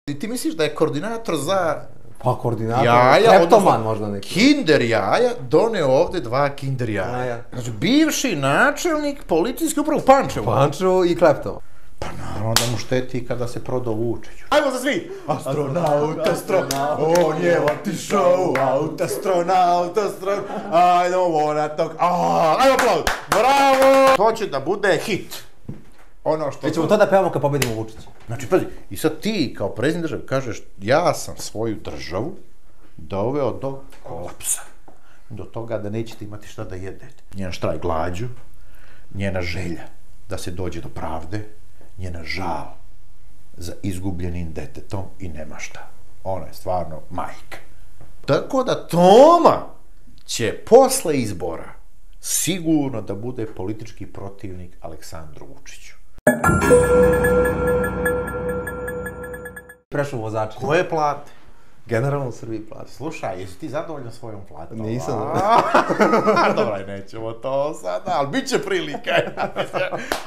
I ti misliš da je koordinator za Pa koordinator, jaja, kleptoman možda neki. Kinder jaja doneo ovde 2 Kinder jaja. Znači, bivši načelnik policijske uprave u Pančevu. Pančevu i kleptoman. Pa naravno da mu šteti kada se prodao Vučiću. Ajmo za svi! Astronaut, on je otišao, astronaut, I don't wanna talk, ajmo aplauz, bravo! To će da bude hit. Ono što... Ćemo to da pevamo kad pobedimo Vučića. Znači, pazi, i sad ti kao predsjednik države kažeš ja sam svoju državu doveo do kolapsa. Do toga da nećete imati šta da jedete. Njen štrajk glađu, njena želja da se dođe do pravde, njena žal za izgubljenim detetom i nema šta. Ona je stvarno majka. Tako da Toma će posle izbora sigurno da bude politički protivnik Aleksandru Vučiću. Prešao vozača. Koje plate? Generalno u Srbiji plate. Slušaj, jesi ti zadovoljan svojom platom? Nisam. Dobro, nećemo to sada, ali bit će prilike.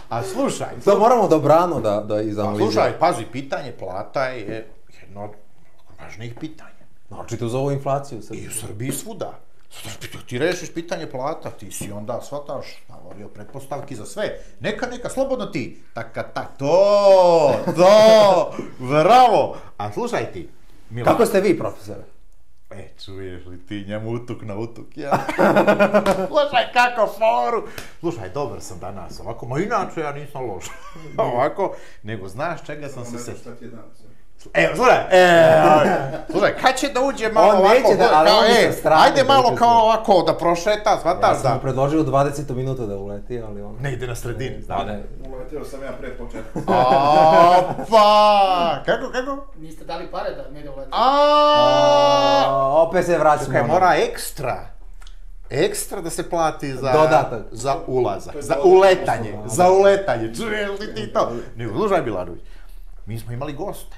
A slušaj... To moramo dobrano da izanaliziramo. Slušaj, pazi, pitanje plata je jedno od važnijih pitanja. Naočite uz ovu inflaciju u Srbiji. I u Srbiji svuda. Ti rešiš pitanje plata, ti si onda shvataš, navorio pretpostavki za sve. Neka, slobodno ti. To, bravo. A slušaj ti, Milan. Kako ste vi, profesore? Čuješ li ti njemu utuk na utuk, ja? Slušaj, kako foru! Slušaj, dobar sam danas, ovako, ma inače ja nisam loš. Ovako, nego znaš čega sam se setio. Slušaj, kad će da uđe malo ovako, ajde malo kao ovako da prošeta, shvataš da... Ja sam mu predložio u 20. minutu da uleti, ali on... Ne ide na sredini, znaš. Uletio sam ja pred početkom. Opa! Kako? Niste dali pare da ne uleti. Opet se vraćamo. Čekaj, mora ekstra da se plati za... Dodatak. Za ulazak, za uletanje. Čuješ li ti to? Nego, slušaj Milanović, mi smo imali goste.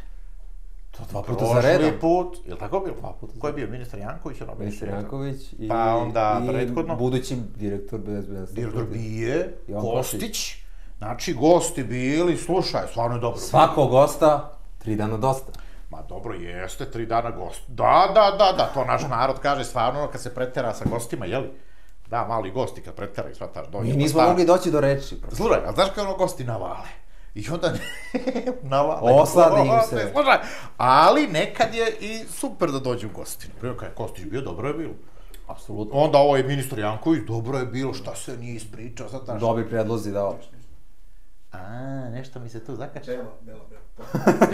To 2 puta za redom. Prošli put, je li tako bilo? 2 puta za redom. Ko je bio? Ministar Janković? Ministar Janković i... Pa onda prethodno? Budući direktor bezbednosti. Direktor Bije, Kostić. Znači, gosti bili, slušaj, stvarno je dobro. Svakog gosta, 3 dana dosta. Ma dobro, jeste, 3 dana gost. Da, to naš narod kaže stvarno kad se pretera sa gostima, jeli? Da, mali gosti kad preteraju, shvataš, dođe. Mi nismo mogli doći do reči. Slušaj, a znaš kada gosti navale? I onda navale. Osladi im se. Slušaj, ali nekad je i super da dođe u gostinu. Prije kada je Kostić bio, dobro je bilo. Apsolutno. Onda ovo je ministar Janković, dobro je bilo, šta se nije ispričao, shvataš? Dobri predlozi dao. Nešto mi se tu zakače. Belo.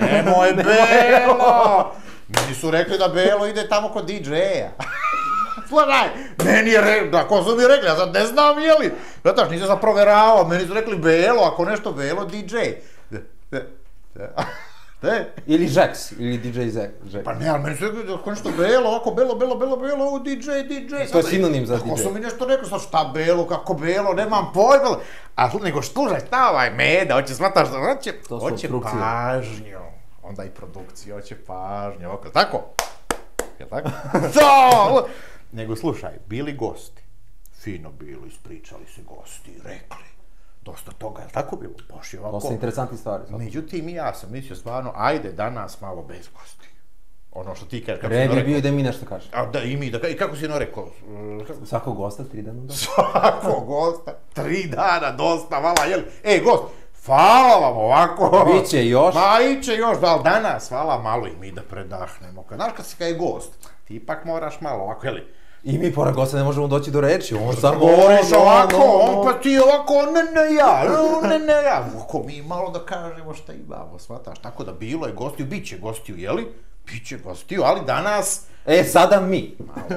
Nemoj Belo! Meni su rekli da Belo ide tamo kod DJ-a. Slušaj, meni je rekli, da ko su mi rekli, ja sad ne znam jeli. Znataš, nisam sam proveravao, meni su rekli Belo, ako nešto Belo, DJ. Ili Žeks, ili DJ Žeks. Pa ne, ali meni su rekli, ako nešto Belo, ovako Belo, ovo DJ. To je sinonim za DJ. Ako su mi nešto rekli, sad šta Belo, kako Belo, nemam pojma. A nego slušaj, šta ovaj Meda, hoće shvataš da hoće pažnju. Onda i produkcija, hoće pažnju, ovako, tako? Jel' tako? To! Nego slušaj, bili gosti, fino bilo, ispričali se gosti, rekli, dosta toga, jel' tako bilo? Baš je ovako. Dosta interesantnih stvari. Međutim, i ja sam mislio stvarno, ajde danas malo bez gosti. Ono što ti kažeš, kako si rekao. Bio i da mi nešto kažeš. A da, i mi, i kako si rekao? Svakog gosta 3 dana dosta. Svakog gosta 3 dana dosta, vala, jel' gost, hvala vam ovako. Biće još. Iće još, ali danas, hvala, malo i mi da predahnemo. Znaš kad je gost, ti ipak moraš malo ovako, jeli? I mi pored gosta ne možemo doći do reči, on samo... Govoriš ovako, on pa ti ovako, ne ja. Ako mi malo da kažemo šta imamo, shvataš? Tako da bilo je gostiju, bit će gostiju, jeli? Biće gostiju, ali danas... Sada mi.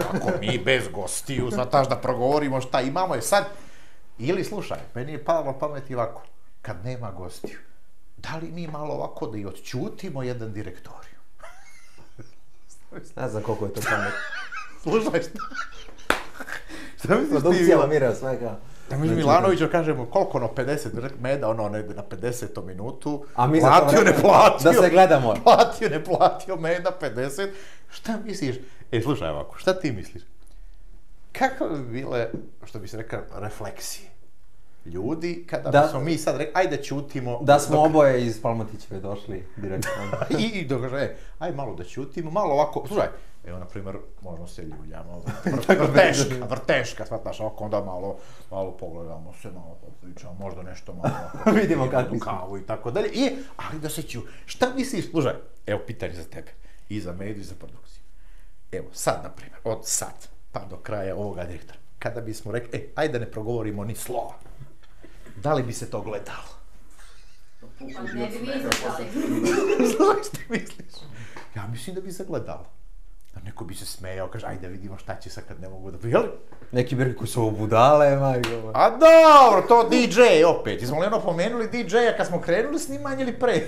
Ako mi bez gostiju, shvataš da progovorimo šta imamo, je sad... Ili slušaj, meni je palo na pameti ovako. Kad nema gostiju, da li mi malo ovako da i odćutimo jedan direktoriju? Ne znam koliko je to pamet. Slušaj, šta misliš ti? Produkcija lamira svega. Da mi Milanoviću kažemo koliko ono 50, Meda ono negde na 50. minutu, platio, ne platio. Da se gledamo. Platio, ne platio, Meda 50. Šta misliš? Slušaj ovako, šta ti misliš? Kako bi bile, što bi se rekao, refleksije? ljudi, kada Da. bismo mi sad rekli, ajde ćutimo. Da smo oboje iz Palmotićeve došli direktno. I dok kaže, aj malo da ćutimo, malo ovako, slušaj, evo, na primjer, možemo se ljuljamo, vrteška, shvataš, ovako, onda malo pogledamo se, malo popričamo, možda nešto malo ovako, Vidimo kakvi smo. kavu i tako dalje, ali da se ću, šta misliš, slušaj, evo, pitanje za tebe, i za mediju, i za produkciju. Evo, sad, na primjer, od sad, pa do kraja ovoga direktora, kada bismo rekli, ajde ne progovorimo ni slova, da li bi se to gledalo? Pa ne bi vi izdržali. Znaš šta misliš? Ja mislim da bi se gledalo. Da neko bi se smejao, kaže, ajde vidimo šta će sad kad ne mogu da... Jel? Neki bi rekli koji su ovo budale, majko. A dobro, to DJ opet. Jesmo li ono pomenuli DJ-a kad smo krenuli snimanje ili pre?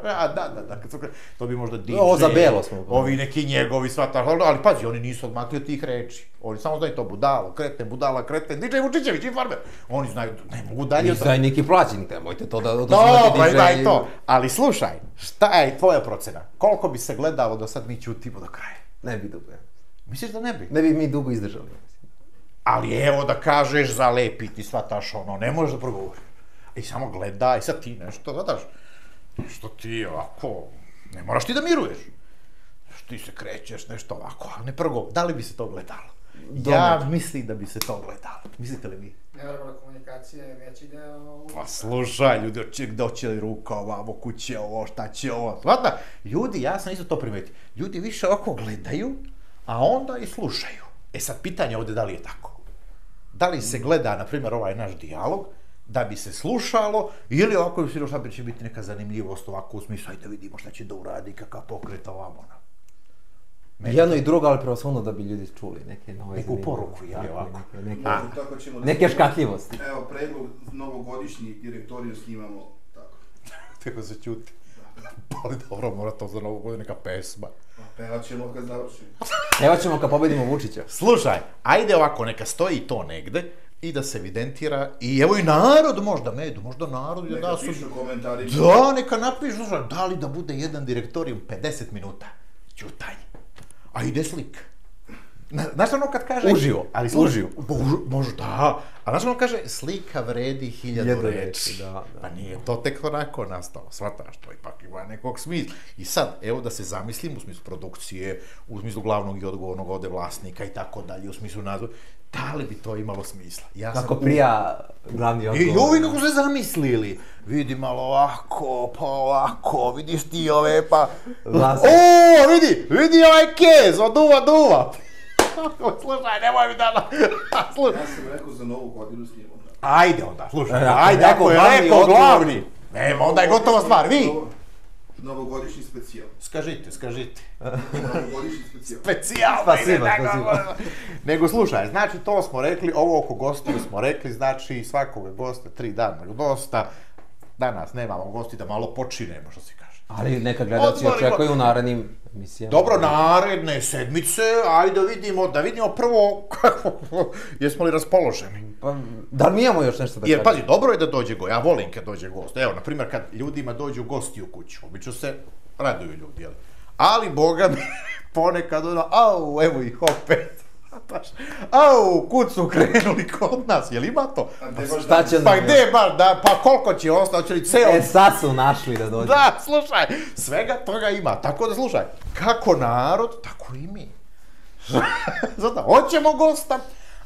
A da, kad smo krenuli. To bi možda DJ... Ovo za Belo smo. Ovi neki njegovi, sva ta... Ali pazi, oni nisu odmakli od tih reči. Oni samo znaju to budala, kreten, DJ Vučićević, Informer. Oni znaju, ne mogu dalje... Znaju neki plaćenik, nemojte to da... Dobro, daj to. Ali slušaj, šta je tvoja procena? Koliko bi se gledalo da sad mi ćutimo do kraja? Ne bi dugo. Misliš da ne bi? Ne bi mi dugo izdržali. Ali evo da kažeš zalepiti, shvataš ono, ne možeš da progovoriš. I samo gledaj, sad ti nešto, shvataš? Što ti ovako, ne moraš ti da miruješ. Što ti se krećeš, nešto ovako, ali ne progovoriš. Da li bi se to gledalo? Ja mislim da bi se to gledalo. Mislite li vi? Neverovatna komunikacija je veći deo... Pa slušaj, ljudi, doće li ruka ovamo, kuće ovo, šta će ovo, shvata? Ljudi, ja sam isto to primetio, ljudi više ovako gledaju, a onda i slušaju. E sad, pitanje ovdje da li je tako? Da li se gleda, na primjer, ovaj naš dijalog, da bi se slušalo, ili ovako bi se šta će biti neka zanimljivost ovako u smislu, ajde vidimo šta će da uradi, kakav pokret ovamo. Jedno i drugo, ali prevashodno da bi ljudi čuli neke nove... Neku poruku, ja, ovako. Neke škakljivosti. Evo, predlog novogodišnji direktoriju snimamo tako. Tako se ćuti. Ali dobro, mora to za novu godinu neka pesma. Pevat ćemo kad završimo. Evo ćemo kad pobedimo Vučića. Slušaj, ajde ovako, neka stoji to negde i da se evidentira i evo i narod možda, možda narod je da su... Neka pišu komentari. Da, neka napišu, slušaj, da li da bude jedan direktorijum 50 minuta? Ćutanje. A ide slika. Znaš ono kad kaže... Uživo, ali uživo. Može, da. A znaš ono kaže, slika vredi 1000 reči. Da. Pa nije to tek onako nastalo, shvataš, to ipak ima nekog smisla. I sad, evo da se zamislim u smislu produkcije, u smislu glavnog i odgovornog ovde vlasnika i tako dalje, u smislu nazva, da li bi to imalo smisla? Kako prija glavni odgovor. I ovi kako se zamislili, vidi malo ovako, pa ovako, vidiš ti ove, pa... O, vidi ovaj kez, duva. Slušaj, nemoj mi da... Ja sam rekao za novu godinu snimamo. Ajde onda, slušaj, ajde, ako je rekao glavni. Nema, onda je gotova stvar, vi. Novogodišnji specijal. Skažite. Novogodišnji specijal. Specijal, Spasiba. Nego slušaj, znači to smo rekli, ovo oko gostiju smo rekli, znači svakog gosta 3 dana dosta. Danas nemamo gosti da malo počinemo, što se kaže. Ali neka gledalci očekuju u narednim emisijama. Dobro, naredne sedmice, ajde da vidimo prvo jesmo li raspoloženi. Pa, da li mi imamo još nešto da kažemo? Jer, pazi, dobro je da dođe gost, ja volim kad dođe gost. Evo, na primjer, kad ljudima dođu gosti u kuću, obično se raduju ljudi, jel? Ali, boga mi, ponekad ono, evo ih opet. Kud su krenuli kod nas, jel ima to? Šta će nam? Pa gde baš, pa koliko će ostati, hoće li ceo... Sad su našli da dođe. Da, slušaj, svega toga ima, tako da slušaj, kako narod, tako i mi. Zato, hoćemo gosta,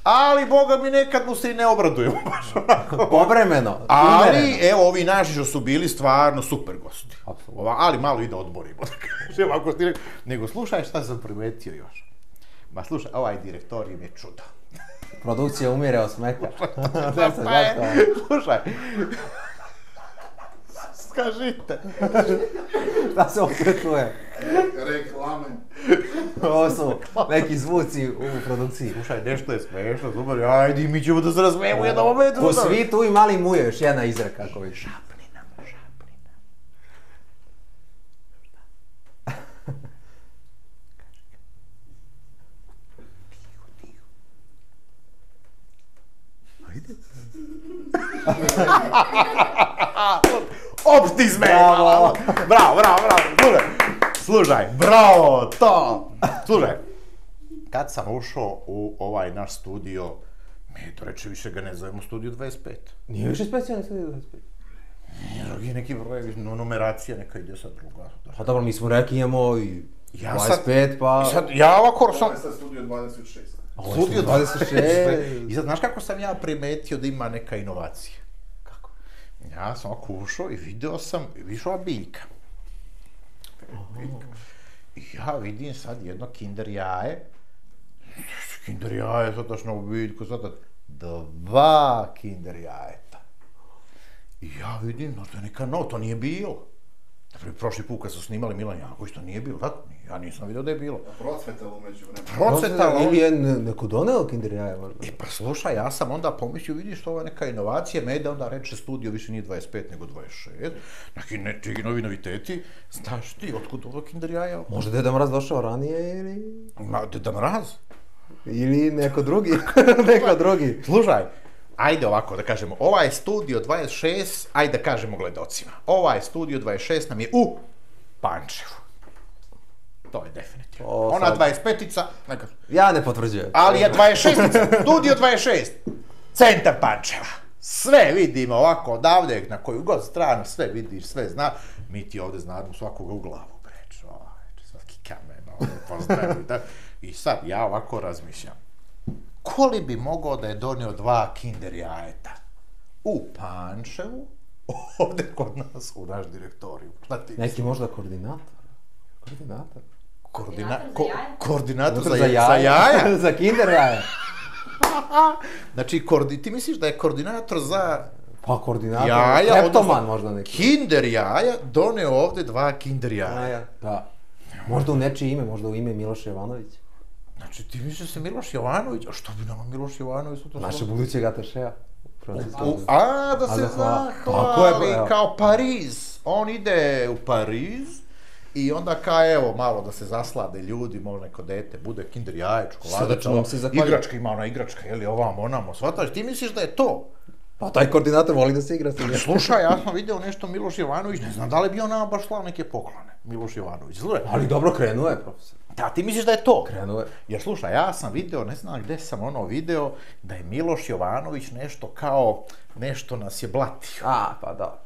ali boga mi nekad mu se i ne obradujemo, baš onako. Povremeno, ali, evo, ovi naši što su bili stvarno super gosti. Apsolutno. Ali malo i da odborimo, da kažem, ako ti rekao. Nego slušaj šta sam primetio još. Ma slušaj, ovaj direktorijum je čudo. Produkcija umire od smeha. Slušaj. Skažite. Šta se opet čuje? Reklame. Ovo su neki zvuci u produkciji. Slušaj, nešto je smešno, super, ajde, mi ćemo da se razmijemo u jednom momentu. Po svitu i mali muje, još jedna izreka kako vidiš. Šapni nam. Ajde. Opšti smeh! Bravo! Slušaj, bravo, to! Slušaj, kad sam ušao u ovaj naš studio, Mi to reče, više ga ne zovemo Studio 25. Nije više specijalni Studio 25. Drugi neki broj, numeracija neka ide sad druga. Pa dobro, mi smo rekli imamo i Ja sad- 25, pa... I sad, ja ovako sam... Ovo je sad Studio 26. Studio 26. I sad, znaš kako sam ja primetio da ima neka inovacija? Kako? Ja sam ovako ušao i video sam, viš ova biljka. Biljka. I ja vidim sad jedno kinder jaje. Kinder jaje, sad daš na ovu biljku, sad dva kinder jajeta. I ja vidim, no to je neka no, to nije bilo. Dakle, prošli put kad su snimali Milan Janković, to nije bilo, tako? Ja nisam vidio da je bilo. Procvetalo među vremena. Procvetalo. Ili je neko doneo Kinder jaje možda? I pa slušaj, ja sam onda pomislio, vidiš, to je neka inovacija, Meda onda reče studio više nije 25 nego 26, neki neki novi noviteti, znaš ti, otkud ovo kinder jaja? Možda Deda Mraz došao ranije ili... Ma, Deda Mraz? Ili neko drugi, neko drugi. Slušaj, ajde ovako da kažemo, ovaj studio 26, ajde da kažemo gledocima, ovaj studio 26 nam je u Pančevu. To je definitivno. Ona 25-ica, neka... Ja ne potvrđujem. Ali je 26-ica, studio 26, centar Pančeva. Sve vidimo ovako odavde, na koju god stranu, sve vidiš, sve zna. Mi ti ovde znamo svakoga u glavu, breč, svaki kamen, pozdravim. I sad ja ovako razmišljam. Koli bi mogao da je donio dva kinder jajeta? U Pančevu, ovde kod nas, u naš direktoriju. Šta ti Neki možda koordinator. Koordinator. Koordinator Za za jaja? Za Kinder jaja. Znači, ti misliš da je koordinator za Pa koordinator, jaja, kleptoman odnosno možda neki. kinder jaja, doneo ovde dva kinder jaja. Da. Možda u nečije ime, možda u ime Miloša Jovanovića. Znači, ti misliš da se Miloš Jovanović, a što bi nama Miloš Jovanović u to Naše budućeg atašeja. Da se zahvali kao Pariz. On ide u Pariz i onda kao, evo, malo da se zaslade ljudi, malo neko dete, bude kinder jaje, čokolada, igračka, ima ona igračka, jeli, ovamo, onamo, shvataš, ti misliš da je to? Pa taj koordinator voli da se igra s njim. Slušaj, ja sam video nešto Miloš Jovanović, ne znam da li bi on nama baš slao neke poklone, Miloš Jovanović, slušaj. Ali dobro krenuo je, profesor. Da, ti misliš da je to? Krenuo je. Jer slušaj, ja sam video, ne znam gde sam video, da je Miloš Jovanović nešto kao, nešto nas je blatio. A, pa dobro.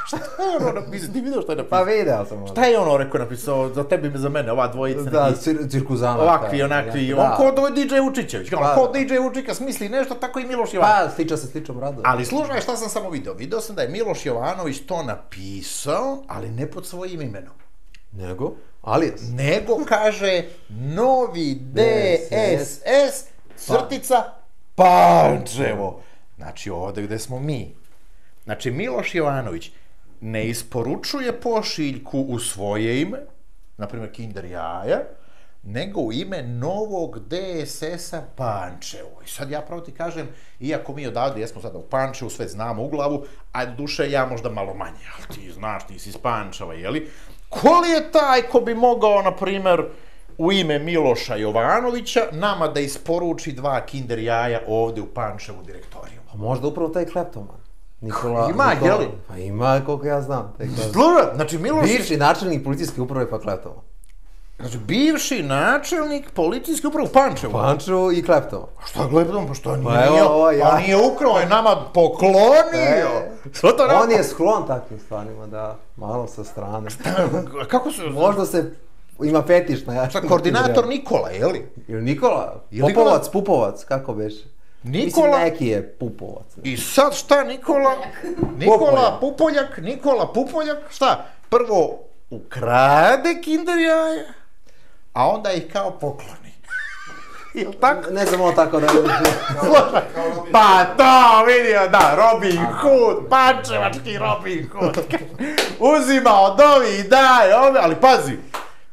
Šta je ono napisao? Ti vidio što je napisao? Pa video sam. Šta je ono rekao napisao, za tebi i za mene, ova dvojica? Da, cirkuzana. Ovakvi, onakvi, on ko DJ Vučićević, ko DJ Vučića smisli nešto, tako i Miloš Jovanović. Pa, stiča se stičom rado. Ali slušaj, šta sam samo video? Video sam da je Miloš Jovanović to napisao, ali ne pod svojim imenom. Nego? Alias. Nego kaže novi DSS crtica Pančevo. Znači ovde gde smo mi. Znači Miloš Jovanović ne isporučuje pošiljku u svoje ime, na primjer kinder jaja, nego u ime novog DSS-a Pančevo. I sad ja pravo ti kažem, iako mi odavde jesmo sada u Pančevu, sve znamo u glavu, a duše ja možda malo manje, ali ti znaš, ti si iz Pančeva, jeli? Ko li je taj ko bi mogao, na primjer, u ime Miloša Jovanovića nama da isporuči dva kinder jaja ovde u Pančevu direktoriju? Pa možda upravo taj kleptoman. Nikola, ima, jeli? Pa ima, koliko ja znam. Znači, Miloš... Bivši načelnik policijske uprave pa kleptoman. Znači, bivši načelnik policijske uprave u Pančevu. Pančevu i kleptoman. Šta gledam, pa što nije ukrao, je nama poklonio. On je sklon takvim stvarima, da, malo sa strane. Kako se... Možda se ima fetiš na Šta, koordinator Nikola, jeli? Ili Nikola? Pupovac, Pupovac, kako beše? Nikola... Mislim, neki je Pupovac. I sad šta Nikola Pupoljak, šta? Prvo ukrade kinder jaja, a onda ih kao pokloni. Jel' tako? Ne znam ovo tako da... Pa to vidio, da, Robin Hood, pančevački Robin Hood. Uzima od ovih i daje ove, ali pazi,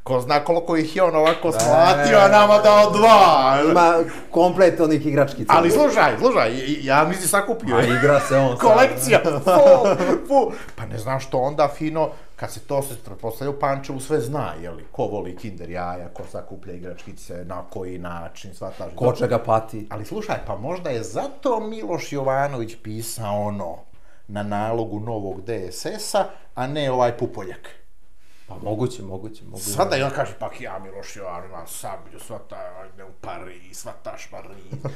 ko zna koliko ih je on ovako shvatio, a nama dao dva. Ima komplet onih igračkica. Ali slušaj, ja mislim sakupio. A igra se on sam. Kolekcija, Pa ne znam što onda fino, kad se to se pretpostavlja u Pančevu, sve zna, jeli, ko voli kinder jaja, ko sakuplja igračkice, na koji način, shvataš. Ko čega pati. Ali slušaj, pa možda je zato Miloš Jovanović pisao ono, na nalogu novog DSS-a, a ne ovaj Pupoljak. Pa moguće. Sada i on kaže, pak ja Miloš Jovan imam sablju, idem u Pariz, svataš Pariz.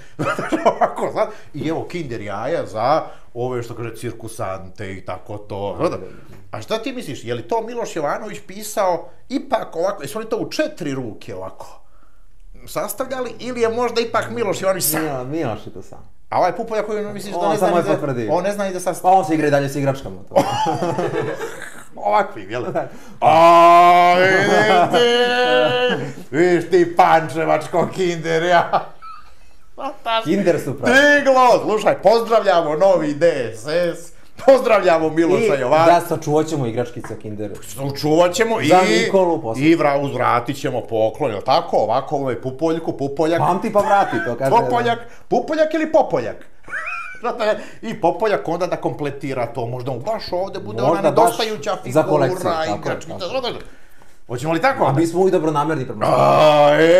Ovako, sad. I evo kinder jaja za ove što kaže cirkusante i tako to. A šta ti misliš, je li to Miloš Jovanović pisao ipak ovako, jesu oni to u 4 ruke ovako sastavljali ili je možda ipak Miloš Jovanović sam? Miloš je to sam. A ovaj Pupoljak koji misliš da ne zna ni da... On ne zna ni da sastavlja. Pa on se igra i dalje s igračkama. Ovakvim, jel? Aaaa, vidim ti! Viš ti pančevačko kinder, ja! Kinder su pravi. Stiglo! Slušaj, pozdravljamo novi DSS, pozdravljamo Miloša Jovanovića. Da, sačuvat ćemo igračkica Kindera. Sačuvat ćemo i... Za Nikolu poslije. I uzvratit ćemo poklon, jel tako? Ovako, ovaj Pupoljak... Pamti pa vrati, to kaže. Pupoljak ili Popoljak? I Popoljak onda da kompletira to, možda mu baš ovdje bude ona nedostajuća figura, igračkica. Hoćemo li tako? A mi smo uvijek dobronamerni prema.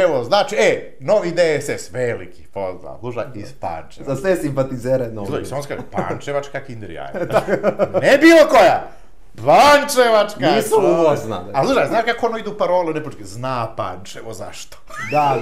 Evo, znači, novi DSS, veliki pozdrav, slušaj, iz Pančeva. Za sve simpatizere novi. Slušaj, samo skaže, Pančevačka kinder jaja. Ne bilo koja! Pančevačka! Nisu uvozna. A slušaj, znaš kako ono idu parole nepočke? Zna Pančevo, zašto? Da.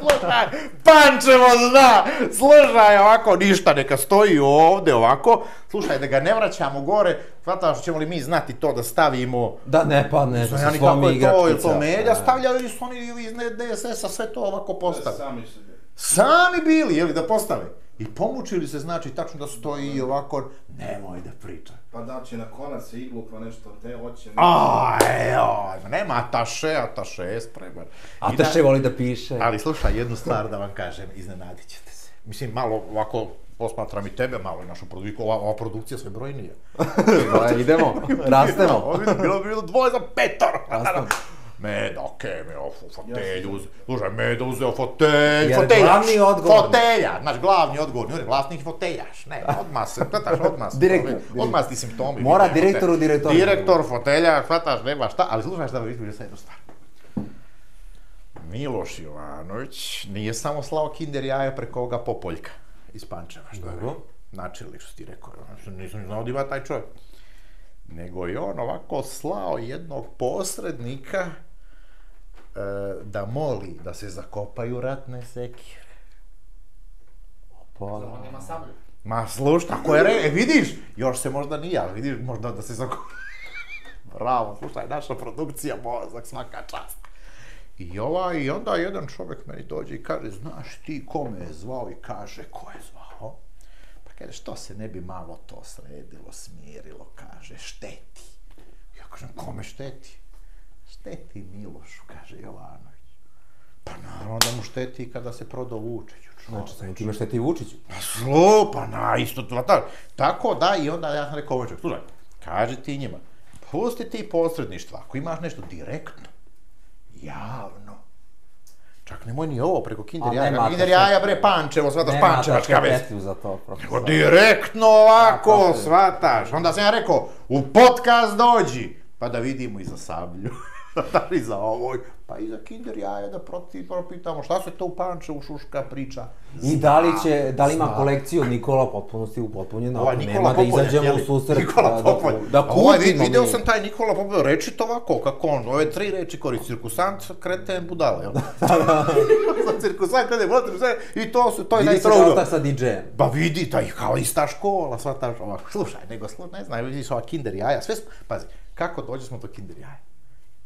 Slušaj, Pančevo zna! Slušaj, ovako, ništa, neka stoji ovdje, ovako. Slušaj, da ga ne vraćamo gore, hvataš, ćemo li mi znati to da stavimo... Da, ne, to su slomi igračkica. Jel to Medja stavljaju ili su oni iz DSS-a sve to ovako postavili? Sami bili, jeli, da postave? I pomučili se, znači, tačno da stoji i ovako, nemoj da priča. Pa da će na konac se iglu pa nešto te hoće... Nema ataše je spreman. Ataše voli da piše. Ali slušaj, jednu stvar da vam kažem, iznenadit ćete se. Mislim, malo ovako posmatram i tebe, malo i našu produkciju, ova produkcija sve brojnija. Idemo, rastemo. Bilo 2 za 5. Meda, fotelju, slušaj, Meda uzeo foteljaš. Fotelja, znaš, glavni odgovor, nije vlasnik foteljaš, ne, odmah se, hvataš, odmah ti simptomi. Mora direktor u direktoru. Direktor, fotelja, hvataš, nema šta, ali slušaj šta da vidim sa jednu stvar. Miloš Jovanović nije samo slao kinder jaja preko ovoga Popoljka iz Pančeva, što je načeli, što ti rekao, nisam znao da ima taj čovjek. Nego je on ovako slao jednog posrednika da moli da se zakopaju ratne sekire. On ima sablju. Ma slušaj, tako je vidiš, još se možda nije, ali vidiš možda da se zakopaju. Bravo, slušaj, naša produkcija, mozak, svaka čast. I onda jedan čovjek meni dođe i kaže, znaš ti ko me je zvao, i kaže, ko je zvao? Pa kaže, što se ne bi malo to sredilo, smirilo, kaže, šteti. Ja kažem, kome šteti? Šteti Milošu, kaže Jovanović. Pa naravno da mu šteti kada se prodao Vučiću. Znači, sam time šteti i Vučiću. Pa isto to. Tako da, i onda ja sam rekao ovaj čovjek, slušaj, kaži ti njima, pusti ti posredništva, ako imaš nešto direktno, javno. Čak nemoj ni ovo preko kinder jaja. Kinder jaja, bre, Pančevo, svataš, Pančevačka vez. Nego direktno ovako, svataš. Onda sam ja rekao, u podcast dođi, pa da vidimo i za sablju. I za ovoj, pa i za kinder jaja da propitamo šta se to u Pančevu šuška priča. I da li ima kolekciju Nikola potpunosti upotpunjena, ako nema da izađemo u susret, da kupimo mi. Video sam taj Nikola Popoljak, reči to ovako, kako on, ove 3 reči koristi, cirkusant, kreten, budala, jel? Cirkusant, kreten, budala, i to je najstrogo. Vidi se kontakt sa DJ-em. Ba vidi, taj kao ista škola, sva ta, ovako, slušaj, nego, ne znam, vidiš ova kinder jaja, sve, pazi, kako dođe smo do kinder jaja?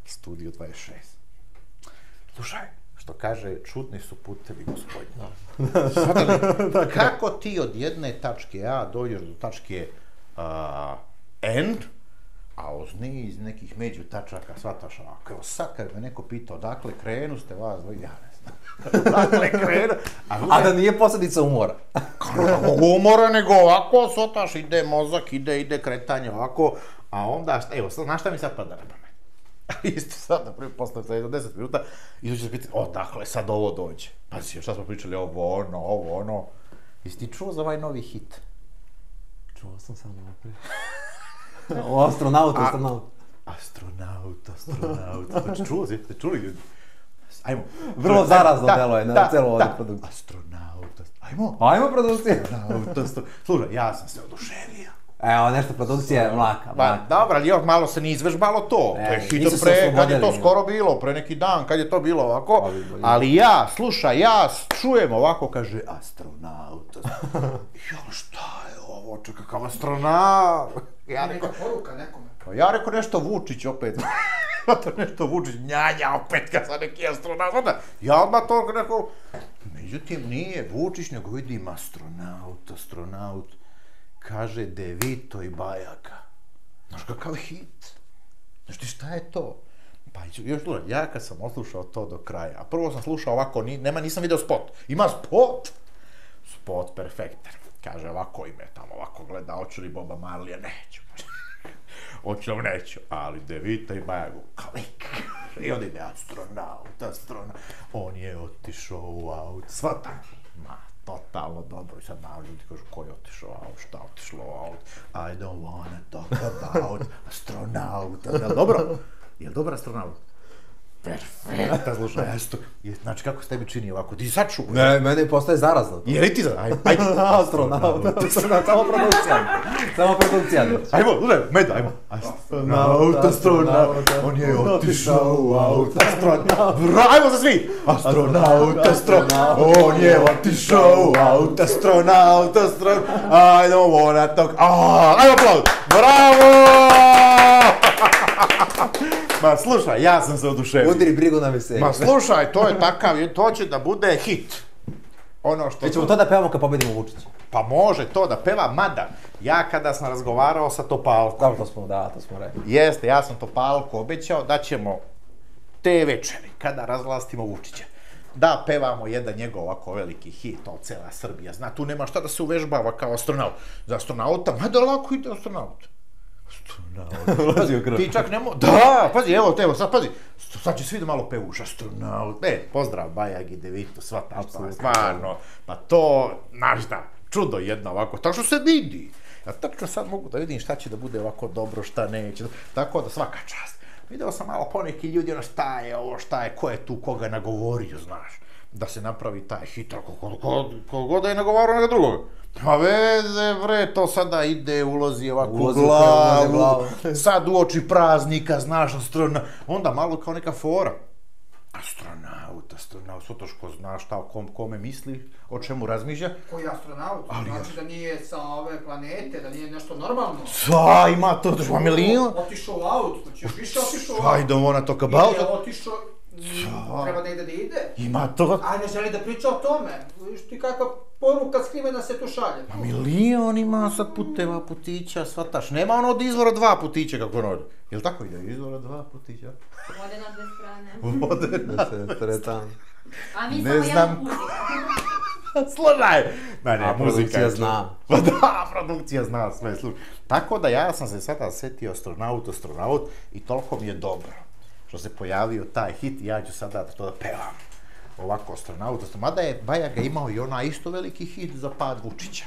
Studio 26. Slušaj, što kaže, čudni su putevi, gospodine. Kako ti od jedne tačke A dođeš do tačke N, a uz niz nekih među tačaka shvataš ovako. Evo sad kad me neko pitao, dakle krenu ste vas, ja ne znam. Dakle krenu. A da nije posljedica umora. Umora, nego ovako, shvataš, ide mozak, ide kretanje ovako, a onda, evo, znaš šta mi sad pada na pamet? Isto sad, na prvi postav za 10 minuta, izući se pitati, dakle, sad ovo dođe. Pazi, šta smo pričali, ovo ono. Jesi ti čuo za ovaj novi hit? Čuo sam samo naprijed. O astronaut. Astronaut. Znači, čuo si, ste čuli ljudi? Ajmo. Vrlo zarazno delo je na celu ovdje produkciju. Astronaut. Ajmo produkcija. Slušaj, ja sam se oduševio. Evo, nešto produkcija mlaka. Dobro, ali još malo se nije izvežbalo to. To je hit od pre, kad je to skoro bilo, pre neki dan, kad je to bilo ovako. Ali ja, slušaj, ja čujem ovako, kaže, astronaut. Jo, šta je ovo, čekaj, kao astronaut. Neka poruka nekome. Ja rekao nešto Vučić opet. Nešto Vučić, njanja opet, kad sam neki astronaut. Ja odmah to rekao. Međutim, nije Vučić, nego vidim astronaut. Kaže De Vito i Bajaka. Znaš kakav hit? Znaš ti šta je to? Pa još gledaj, ja kad sam oslušao to do kraja, a prvo sam slušao ovako, nisam video spot. Ima spot? Spot perfektan. Kaže ovako ime tamo, ovako gleda, hoću li Boba Marlija? Neću. Hoću li neću, ali De Vito i Bajagu, klik. I onda ide astronaut. On je otišao u aut, sva tako. Totalno dobro, i sad naravno ljudi kažu ko je otišao aut, šta otišlo aut, I don't wanna talk about astronaut, jel dobro? Jel dobar astronaut? Perfekta, slušaj, znači kako se tebi čini ovako, ti sad čuo? Ne, meni postaje zarazno. Je li ti zarazno? Ajde. Astronaut, samo produkcija. Ajmo, slušaj, Meda, ajmo. Astronaut, on je otišao u aut, astronaut, ajmo za svi! Astronaut, on je otišao u aut, astronaut, I don't wanna talk, ajmo aplaud, bravo! Ma slušaj, ja sam se oduševio. Udri brigu na veselje. Ma slušaj, to je takav, to će da bude hit. Ono što... Ćemo to da pevamo kad pobedimo Vučića. Pa može to da peva, mada ja kada sam razgovarao sa Topalkom... To smo rekli. Jeste, ja sam Topalku obećao da ćemo te večeri, kada razvlastimo Vučića, da pevamo jedan njegov ovako veliki hit, to cela Srbija zna, tu nema šta da se uvežbava kao astronaut. Za astronauta, mada lako ide astronaut. Ti čak nemo... Da, pazi, evo, sad pazi. Sad će svi da malo pevuš, astronaut. Pozdrav, Bajagi, De Vito, sva ta stvarno. Pa to, znaš da, čudo jedno ovako, tako što se vidi. Ja tačno sad mogu da vidim šta će da bude ovako dobro, šta neće. Tako da svaka čast. Video sam malo poneki ljudi, ono šta je ovo, šta je, ko je tu koga nagovorio, znaš. Da se napravi taj hit, kogod da je nagovarao neka drugog. Pa veze, bre, to sada ide, ulazi ovako u glavu, sad uoči praznika, znaš, astronaut, onda malo kao neka fora. Astronaut, Sotoško zna šta o kome misli, o čemu razmišlja. Koji astronaut? Znači da nije sa ove planete, da nije nešto normalno. Ima to, to je milion. Otišao u aut, znači još više otišao u aut. I don't wanna talk about. Ili je otišao, treba da ide. Ima to. A ne želi da priča o tome. Viš ti kakva poruka skrivena se tu šalje. Ma milion ima sad puteva, putića, svataš. Nema ono od izvora 2 putića kako ono. Jel tako ide? Izvora 2 putića? Vode na dve strane. Vode na se tretan. A mi samo jedan putik. Slušaj! A produkcija zna. Pa da, produkcija zna sve, slušaj. Tako da ja sam se sada setio astronaut i toliko mi je dobro što se pojavio taj hit i ja ću sada to da pevam. Ovako astronaut, mada je Bajaga imao i ona isto veliki hit za pad Vučića.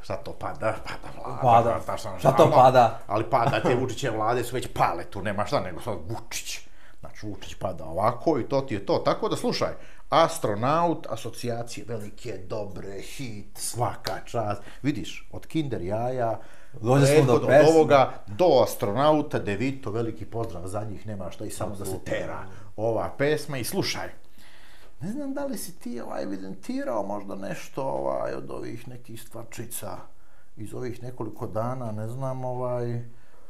Šta to pada? Pada vlada. Šta to pada? Ali pada, te Vučićeve vlade su već pale, tu nema šta nego sad Vučić. Znači Vučić pada ovako i to ti je to. Tako da slušaj, astronaut, asocijacije velike, dobre, hit, svaka čast. Vidiš, od Kinder jaja, od ovoga do astronauta, De Vito, veliki pozdrav za njih, nema šta i samo da se tera ova pesma. I slušaj, ne znam da li si ti evidentirao možda nešto od ovih nekih stvarčica iz ovih nekoliko dana, ne znam,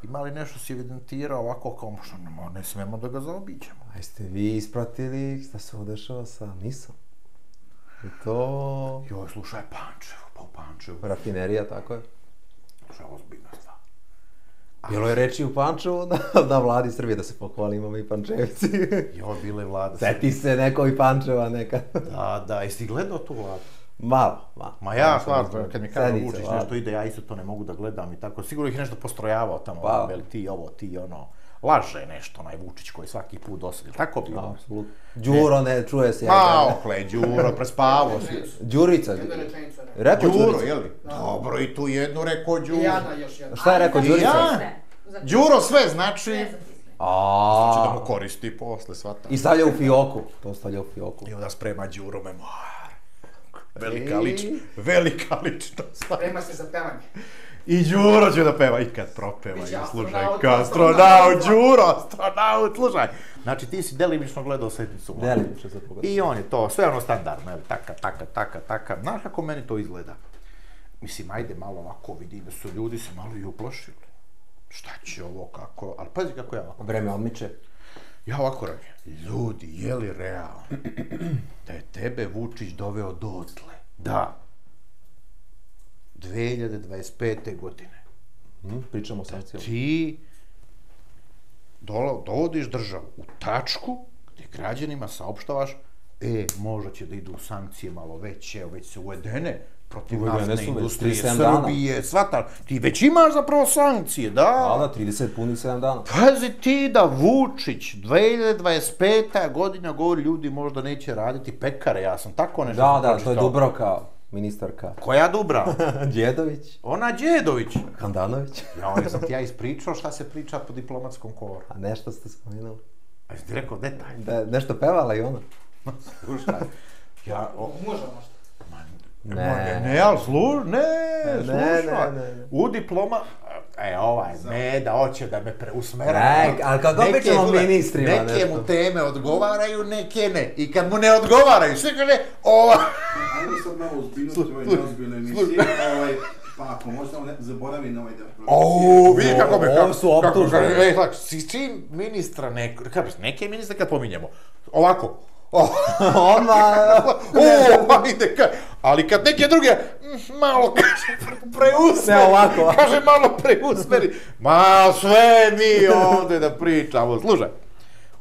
ima li nešto si evidentirao ovako kao što ne smemo da ga zaobiđemo. A jeste vi ispratili šta se udešava sa Nisom? I to... Joj, slušaj, Pančevo, pa u Pančevu. Rafinerija, tako je? Slušaj, ozbiljna stvar. Bilo je reči u Pančevu da vladi Srbije, da se pohvalimo mi Pančevci. Joj, bila je vlada. Seti se neko i Pančeva nekad. Da, jesi gledao tu vladu? Malo. Ma ja, stvarno, kad mi kaže Vučić nešto ide, ja isto to ne mogu da gledam i tako. Sigurno ih nešto postrojavao tamo, ti ovo, ti ono. Laže nešto, onaj Vučić koji svaki put dosadi, tako bilo? Apsolutno. Đuro ne čuje se. Đuro, prespavao si. Đurica. Rekao Đuro, jeli? Dobro, i tu jednu rekao Đuro. I Jana još jedna. Šta je rekao Đurica? Đuro sve znači... Znači da mu koristi posle, svata. I stavlja u fioku. To stavlja u fioku. I onda sprema Đuro memoar. velika ličnost. Sprema se za pevanje. I Đuro će da peva, i kad propeva, i slušaj, astronaut, Đuro, astronaut, slušaj. Znači, ti si delimično gledao sednicu. Delimično se pogledao. I on je to, sve ono standardno, taka. Znaš kako meni to izgleda? Mislim, ajde malo ovako vidi da su ljudi se malo i uplašili. Šta će ovo, kako, ali pazi kako ja ovako. Vreme odmiče. Ja ovako radim, ljudi, je li realno da je tebe Vučić doveo dotle? Da. 2025. godine. Pričamo o sankcijama. Ti dovodiš državu u tačku gdje građanima saopštavaš možda će da idu sankcije malo veće, već su uvedene protiv naftne industrije, Srbije, svata. Ti već imaš zapravo sankcije, da. Da, 30 punih 7 dana. Pazi ti da Vučić 2025. godina govori ljudi možda neće raditi pekare, ja sam tako nešto pročitao. Da, to je Dubravka, ministarka. Koja Dubravka? Đedović. Ona Đedović. Handanović. Sam ti ja ispričao šta se priča po diplomatskom koru. A nešto ste spomenuli. A jesi ti rekao detalj? Da, nešto pevala i ona. Slušaj. Možda možda. Slušaj. U diploma... Meda hoće da me preusmera. Ali kako obično ministrima nešto. Neke mu teme odgovaraju, neke ne. I kad mu ne odgovaraju, sve kaže Ajmo sad malo uzbiljnosti ovoj neozbiljnoj emisiji. Pa ako možda zaboravi na ovaj deo. Vidi kako me... Ovo su optužbe. Čim ministra neke ministre kad pominjemo. Ovako. Ali kad neke druge malo preusmeri, ma sve mi ovdje da pričamo. Slušaj,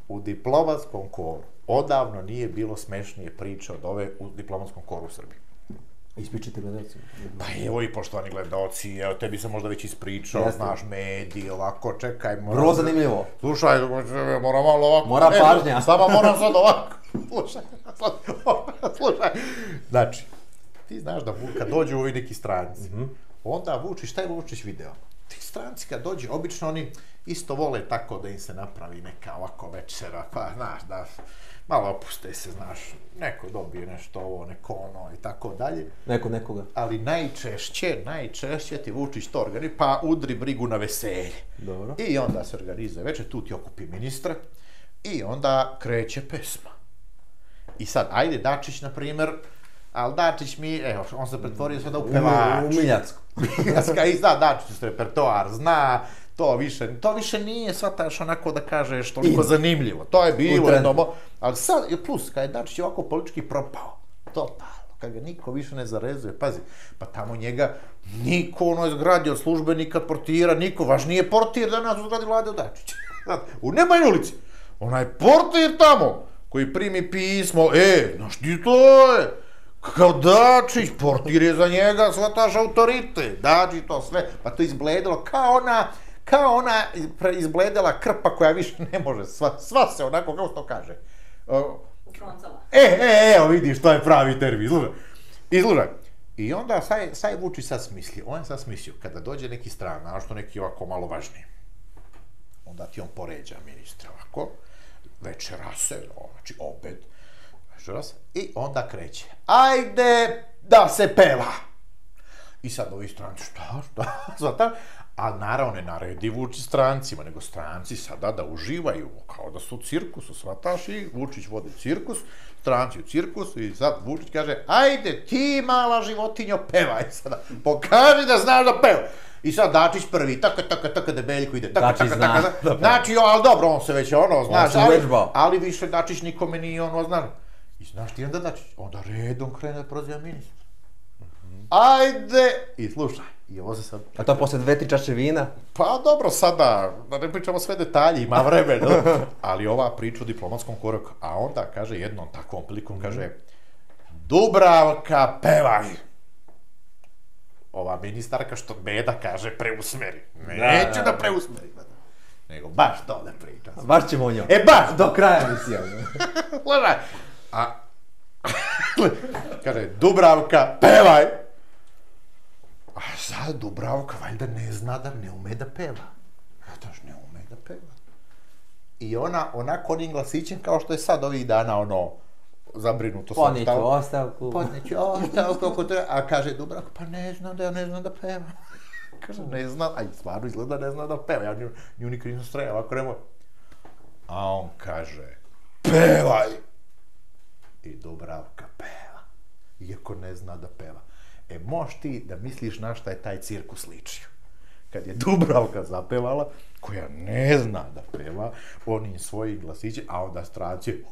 u diplomatskom koru odavno nije bilo smešnije priče od ove u diplomatskom koru u Srbiji. Ispričajte gledalci. Pa evo i poštovani gledalci, evo tebi sam možda već ispričao, znaš, mediji, ovako, čekaj. Vrlo zanimljivo. Slušaj, moram malo ovako. Mora pažnja. Samo moram sad ovako. Slušaj. Znači, ti znaš da kad dođu ovi neki stranci, onda Vučić, šta je Vučić video? Ti stranci kad dođu, obično oni isto vole tako da im se napravi neka ovako večera, pa znaš da malo opuste se, znaš, neko dobije nešto ovo, neko ono i tako dalje. Neko nekoga. Ali najčešće ti Vučić to organizuje, pa udri brigu na veselje. Dobro. I onda se organizuje večer, tu ti okupi ministra i onda kreće pesma. I sad, ajde Dačić, na primjer, ali Dačić on se pretvorio sada u pevač. U Miljacku. Miljacka i zna Dačić repertoar, zna, to više nije shvataš onako da kažeš toliko zanimljivo. To je bilo jedno, ali sad, plus, kad je Dačić ovako politički propao, totalno, kad ga niko više ne zarezuje, pazi, pa tamo njega niko izgradio od službenika, portira, niko, važnije portir da nas uzgradi Vlade od Dačića. U Nemanjoj ulici, onaj portir tamo, koji primi pismo, znaš ti to je, kao Dačić, portir je za njega, shvataš autoritet, Dačić to sve, pa to izbledalo kao ona izbledela krpa koja više ne može, sva se onako, kako se to kaže. Kroncala. Evo vidiš, to je pravi termin, slušaj. I onda, sad je Vučić sad smislio, on je sad smislio, kada dođe neki stran, a što neki ovako malo važniji, onda ti on poređa ministra ovako, večera se, znači obed, večera se, i onda kreće, ajde da se peva. I sad ovi stranci, šta, a naravno ne naredi Vučić strancima, nego stranci sada da uživaju, kao da su u cirkusu, shvataš, i Vučić vodi cirkus, stranci u cirkusu, i sad Vučić kaže, ajde ti mala životinjo, pevaj sada, pokaži da znaš da peva. I sad Dačić prvi, taka, debeljko ide, taka, znači, ali dobro, on se već znaš, ali više Dačić nikome nije znaš. I znaš ti onda Dačić, onda redom krene da proziva ministra. Ajde, i slušaj, i ovo se sad... A to posle 2-3 čaše vina? Pa dobro, sada, da ne pričamo sve detalje, ima vremena, ali ova priča o diplomatskom koraku, a onda kaže jednom takvom prilikom, kaže, Dubravka, pevaj! Ova ministarka što Meda kaže, preusmeri. Neću da preusmeri, nego baš to da pričam. Baš ćemo o njoj. Baš! Do kraja emisija. Gledaj, kaže, Dubravka, pevaj! A sad Dubravka valjda ne zna da ne ume da peva. Kataš, ne ume da peva. I ona onako onim glasićem kao što je sad ovih dana zabrinuto sam. Podnijeću ostavku. A kaže Dubravko, pa ne znam da pevam. Kaže, ne znam, a stvarno izgleda ne znam da peva, ja nju nikad nisam strejao, ovako nemoj. A on kaže, pevaj! I Dubravka peva, iako ne zna da peva. Možeš ti da misliš na šta je taj cirkus ličio. Kad je Dubravka zapevala, koja ne zna da peva, onim svojim glasićem, a onda stranci,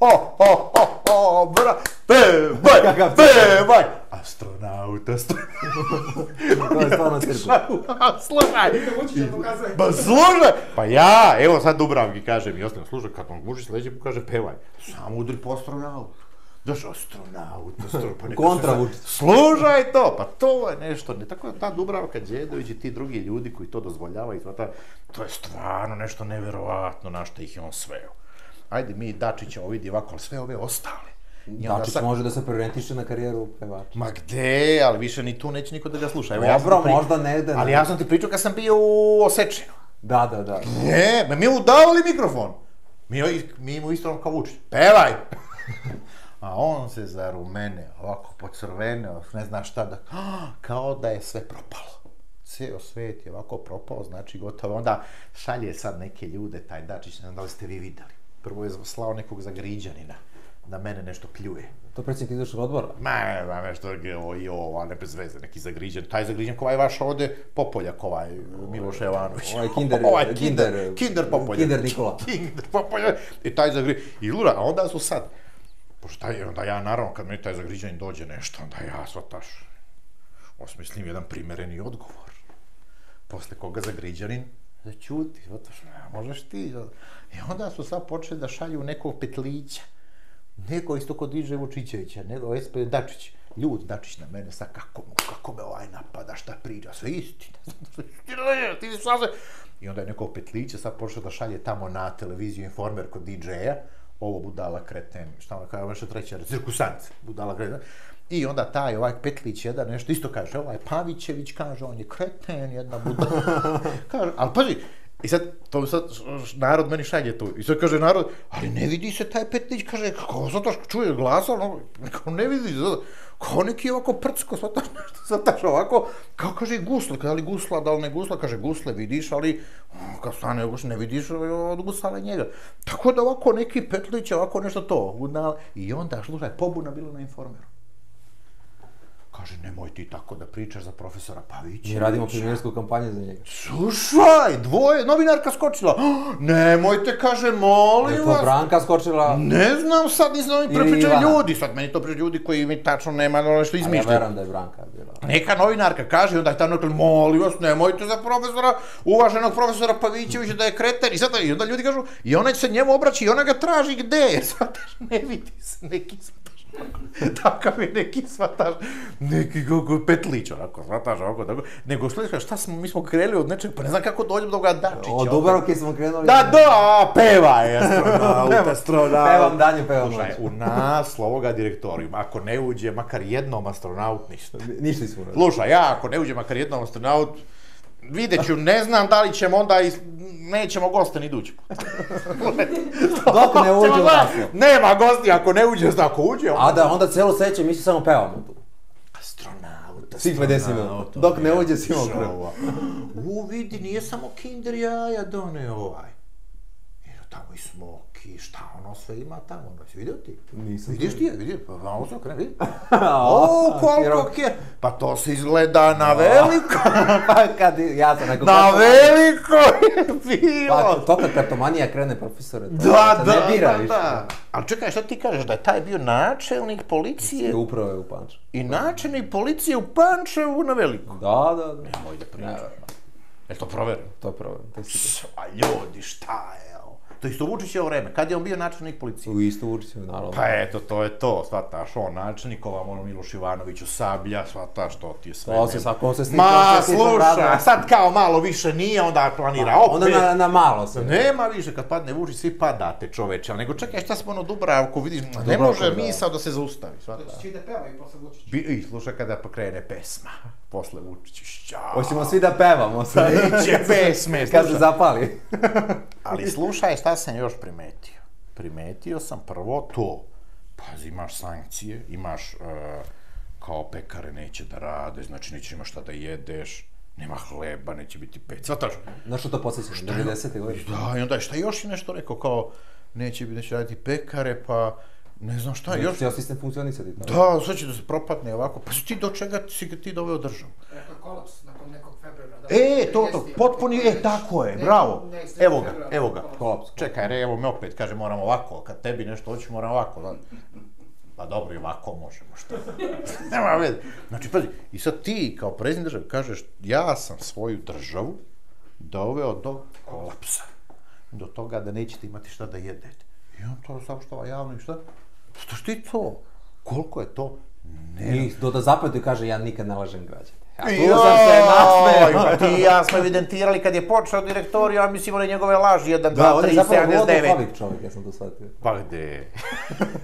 pevaj! Astronauta. To je stvarno cirkus. Slušaj! Pa ja, evo sad Dubravki kažem i ostavim, slušaj, kad on guži sledeći mu kaže pevaj, samo udri po astronautu. Daš astronaut, pa neka kontravuč. Slušaj to, pa to je nešto, tako da ta Dubravka Đedović i ti drugi ljudi koji to dozvoljavaju, to je stvarno nešto neverovatno na što ih je on sveo. Ajde mi Dačića ovidi ovako, ali sve ove ostale. Dačić može da se preorijentiše na karijeru pevača. Ma gde, ali više ni tu neće niko da ga sluša. Dobro, možda ne da... Ali ja sam ti pričao kad sam bio u Osečinu. Da. Ne, mi mu davali mikrofon. Mi mu isto kao Vučić. Pevaj! A on se zarumene, ovako pocrveneo, ne zna šta da... Kao da je sve propalo. Ceo svet je ovako propao, znači gotovo. Onda šalje sad neke ljude, taj Dačić, ne znam da li ste vi videli. Prvo je slao nekog Zagriđanina, da mene nešto pljuje. To predsjednik izvršnog odbora? Ne znam, nešto ne bez veze, neki Zagriđan. Taj Zagriđan ko je vaš ovde, Popoljak ovaj, Miloš Jovanović. Kinder Popoljak. Kinder Nikola. Kinder Popoljak. I taj Zagriđan. I lura, a onda su sad, pošto onda ja naravno kad meni taj Zagriđanin dođe nešto, onda ja svataš, osmislim jedan primereni odgovor. Posle koga Zagriđanin zaćuti, svataš, možeš ti. I onda su sad počeli da šalju nekog Petlića. Neko isto kod Iže Vučićevića, nego SP Dačić. Ljud Dačić na mene sad, kako me ovaj napada, šta priča, sve istina. Ti si saze. I onda je nekog Petlića sad počeo da šalje tamo na televiziju Informer kod DJ-a. Ovo budala kreten, šta ono kao, nešto treća, cirkusant, budala kreten. I onda taj ovaj Petlić jedan nešto isto kaže, ovaj Pavićević kaže, on je kreten, jedna budala. Kaže, ali pazi, i sad, to sad narod meni šalje tu. I sad kaže narod, ali ne vidi se taj Petlić, kaže, kako sad čuje glasa, kao ne vidi se, kao neki ovako prcko, svataš ovako, kao kaže gusle, da li gusla, da li ne gusla, kaže gusle vidiš, ali kad stane ne vidiš od gusala njega. Tako da ovako neki Petlić, ovako nešto to, i onda, slušaj, pobuna bilo na Informeru. Kaže, nemoj ti tako da pričaš za profesora Pavića. Mi radimo premijersku kampanju za njega. Slušaj, novinarka skočila. Nemojte, kaže, molim vas. Je to Branka skočila? Ne znam, sad nisam mi prepričali ljudi. Sad meni to pričaju ljudi koji mi tačno nema nešto izmišljaju. A ja veram da je Branka bila. Neka novinarka kaže, onda je tamo nekako, molim vas, nemojte za profesora, uvaženog profesora Pavićevića da je kreten. I onda ljudi kažu, i ona se njemu obraća i ona ga traži gde, jer svataš, ne vidi se neki svataš. Takav je neki svataš, neki Petlić, onako, svataš, ovako, tako. Nego šta smo, mi smo krenuli od nečeg, pa ne znam kako dođemo do ovoga Dačića. Od Dubravke smo krenuli. Pevaj, astronaut. Pevam danju, pevam noć. U naslov ovoga direktorijuma, ako ne uđe makar jednom astronaut, ništa. Ništa nismo radili. Slušaj, ako ne uđe makar jednom astronaut, vidjet ću, ne znam da li ćemo onda, nećemo goste ni dući. Dok ne uđe u naslov. Nema gosti, ako ne uđe, ako uđe. A da, onda celo seće, mi se samo pevamo tu. Astronaut. Svih 50 minuta. Dok ne uđe, svi imamo krv. Vidi, nije samo Kinder jaja doneo ovaj. Jer tamo i smoki, šta ono sve ima tamo, vidio ti? Nisam. Vidiš ti je, vidiš, pa malo se okrene, vidi. Koliko je, pa to se izgleda na veliko. Pa kad, ja sam rekao... Na veliko je bilo. Pa to kad kartomanija krene, profesore, Da. Ali čekaj, šta ti kažeš, da je taj bio načelnik policije? Upravo je u Pančevu. I načelnik policije u Pančevu na veliko? Da. Nemoj da pričam. Je to provereno? To je provereno, to je sigurno. A ljudi, šta je? To isto Vučićevo vreme, kad je on bio načelnik policije? U isto Vučićevo, naravno. Pa eto, to je to, shvataš, on načelnikova, Miloš Ivanović u Sablja, shvataš, to ti je sve. To se svako se stiče. Ma, slušaj, sad kao malo više nije, onda planira opet. Onda na malo se. Nema više, kad padne Vučić, svi padate, čoveče, ali nego čekaj, šta smo Dubravku, vidiš, ne može misao da se zaustavi, shvataš. Hoće da peva i posle Vučića. I slušaj kada pokrene pesma, posle Vučića, Hoćemo svi da pevamo sad. Neće pesme, kad se zapali. Ali slušaj, šta sam još primetio? Primetio sam prvo to, Pazi, imaš sankcije, imaš kao pekare neće da rade, znači neće imaš šta da jedeš, nema hleba, neće biti pec, shvataš? Na što to podsjećaš, 90. godine? Da, i onda šta još je nešto rekao, kao neće raditi pekare, pa ne znam šta još. Cijel sistem funkcionisati. Da, sve će da se propadne ovako, pa ti do čega si ti doveo državu? Rekao je kolaps nakon nekog februara. To, potpuni, tako je, bravo, evo ga, kolaps. Čekaj, evo me opet, kaže, moramo ovako, kad tebi nešto hoću, moramo ovako, pa dobro, i ovako možemo, što? Nema veze. Znači, pazi, i sad ti, kao predsjednik države, kažeš, ja sam svoju državu doveo do kolapsa. Do toga da nećete imati šta da jedete. I on to saopštava javno i šta? Što ti to? Koliko je to? I da zapetu i kaže, ja nikad ne lažem građane. A tu sam se nasmeo. Ti i ja smo evidentirali kad je počeo direktoriju, a mislimo da je njegove laži 1, 2, 3, 79. Da, on je zapravo vodofobik čovjek, ja sam to shvatio. Pa gde?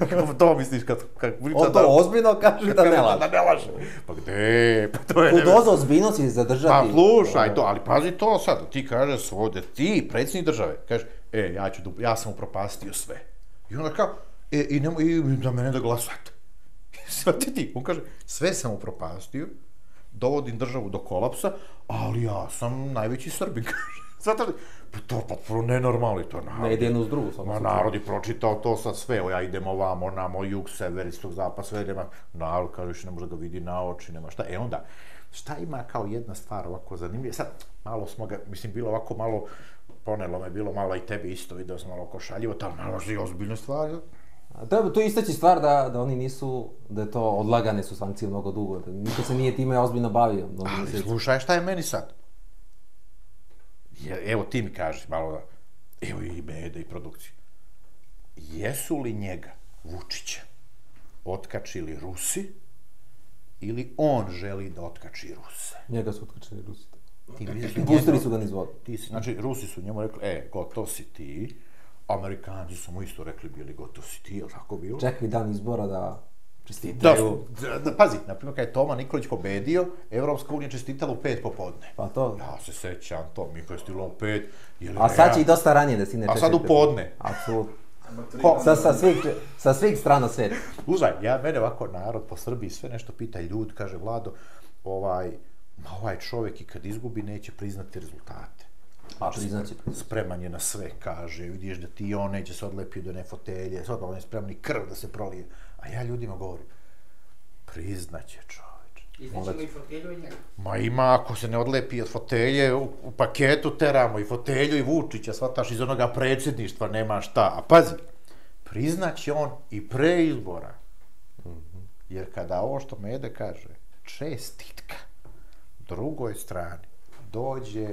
Kako to misliš kad priča on to ozbiljno kaže da ne laže. Da ne laže. Pa gde? Tu dozu ozbiljnosti zadržati. Pa slušaj to, ali pazi to sad, ti kažeš ovdje, ti, predsjednik države, kažeš, ja sam upropastio sve. I onda kao, i da mene da glasate. Svati ti, on kaže, sve sam upropastio, dovodim državu do kolapsa, ali ja sam najveći Srbin, kaže. Svataš, to je potpuno nenormalno, to je narod. Ne jedino uz drugu, samo narod je pročitao to sad sve, ja idem ovamo, namo, jug, sever, istok, zapad, sve idem, narod kaže, više ne može ga vidi na oči, nema šta. Onda, šta ima kao jedna stvar ovako zanimljiva, sad, malo smo ga, mislim, bilo ovako malo, ponelo me, bilo malo i tebi isto, video sam malo košaljivo, tam nalazi ozbiljne stvari. To je istaći stvar da oni nisu, da je to odlagane su sankcije mnogo dugo, da niko se nije time ozbiljno bavio. Ali slušaj, šta je meni sad? Evo ti mi kaži malo da, evo i medija i produkcija. Jesu li njega, Vučića, otkačili Rusi ili on želi da otkači Ruse? Njega su otkačili Rusi. Pustili su ga niz vodu. Znači, Rusi su njemu rekli, gotov si ti, Amerikanci su mu isto rekli bili gotov si ti, je li tako bilo? Čekaj dan izbora da čestitaju. Pazi, naprimjer kad je Toma Nikolić pobedio, Evropska unija čestitala u 5 popodne. Pa to? Ja se sećam to, mi koji je stilo u 5. A sad će i dosta ranije da si ne čestite. A sad u podne. Apsolutno. Sa svih strana svijeta. Uzaj, mene ovako narod po Srbiji sve nešto pita ljudi, kaže Vlado, ovaj čovjek i kad izgubi neće priznati rezultate. Spreman je na sve, kaže, vidiš da ti on neće se odlepiti do one fotelje, sad on je spreman i krv da se prolije. A ja ljudima govorim, priznaće čoveč. Iznećemo i fotelju i njega. Ma ima, ako se ne odlepi od fotelje, u paketu teramo i fotelju i Vučića, shvataš, iz onoga predsjedništva nema šta. A pazi, priznaće on i pre izbora. Jer kada ovo što Mede kaže, čestitka drugoj strani dođe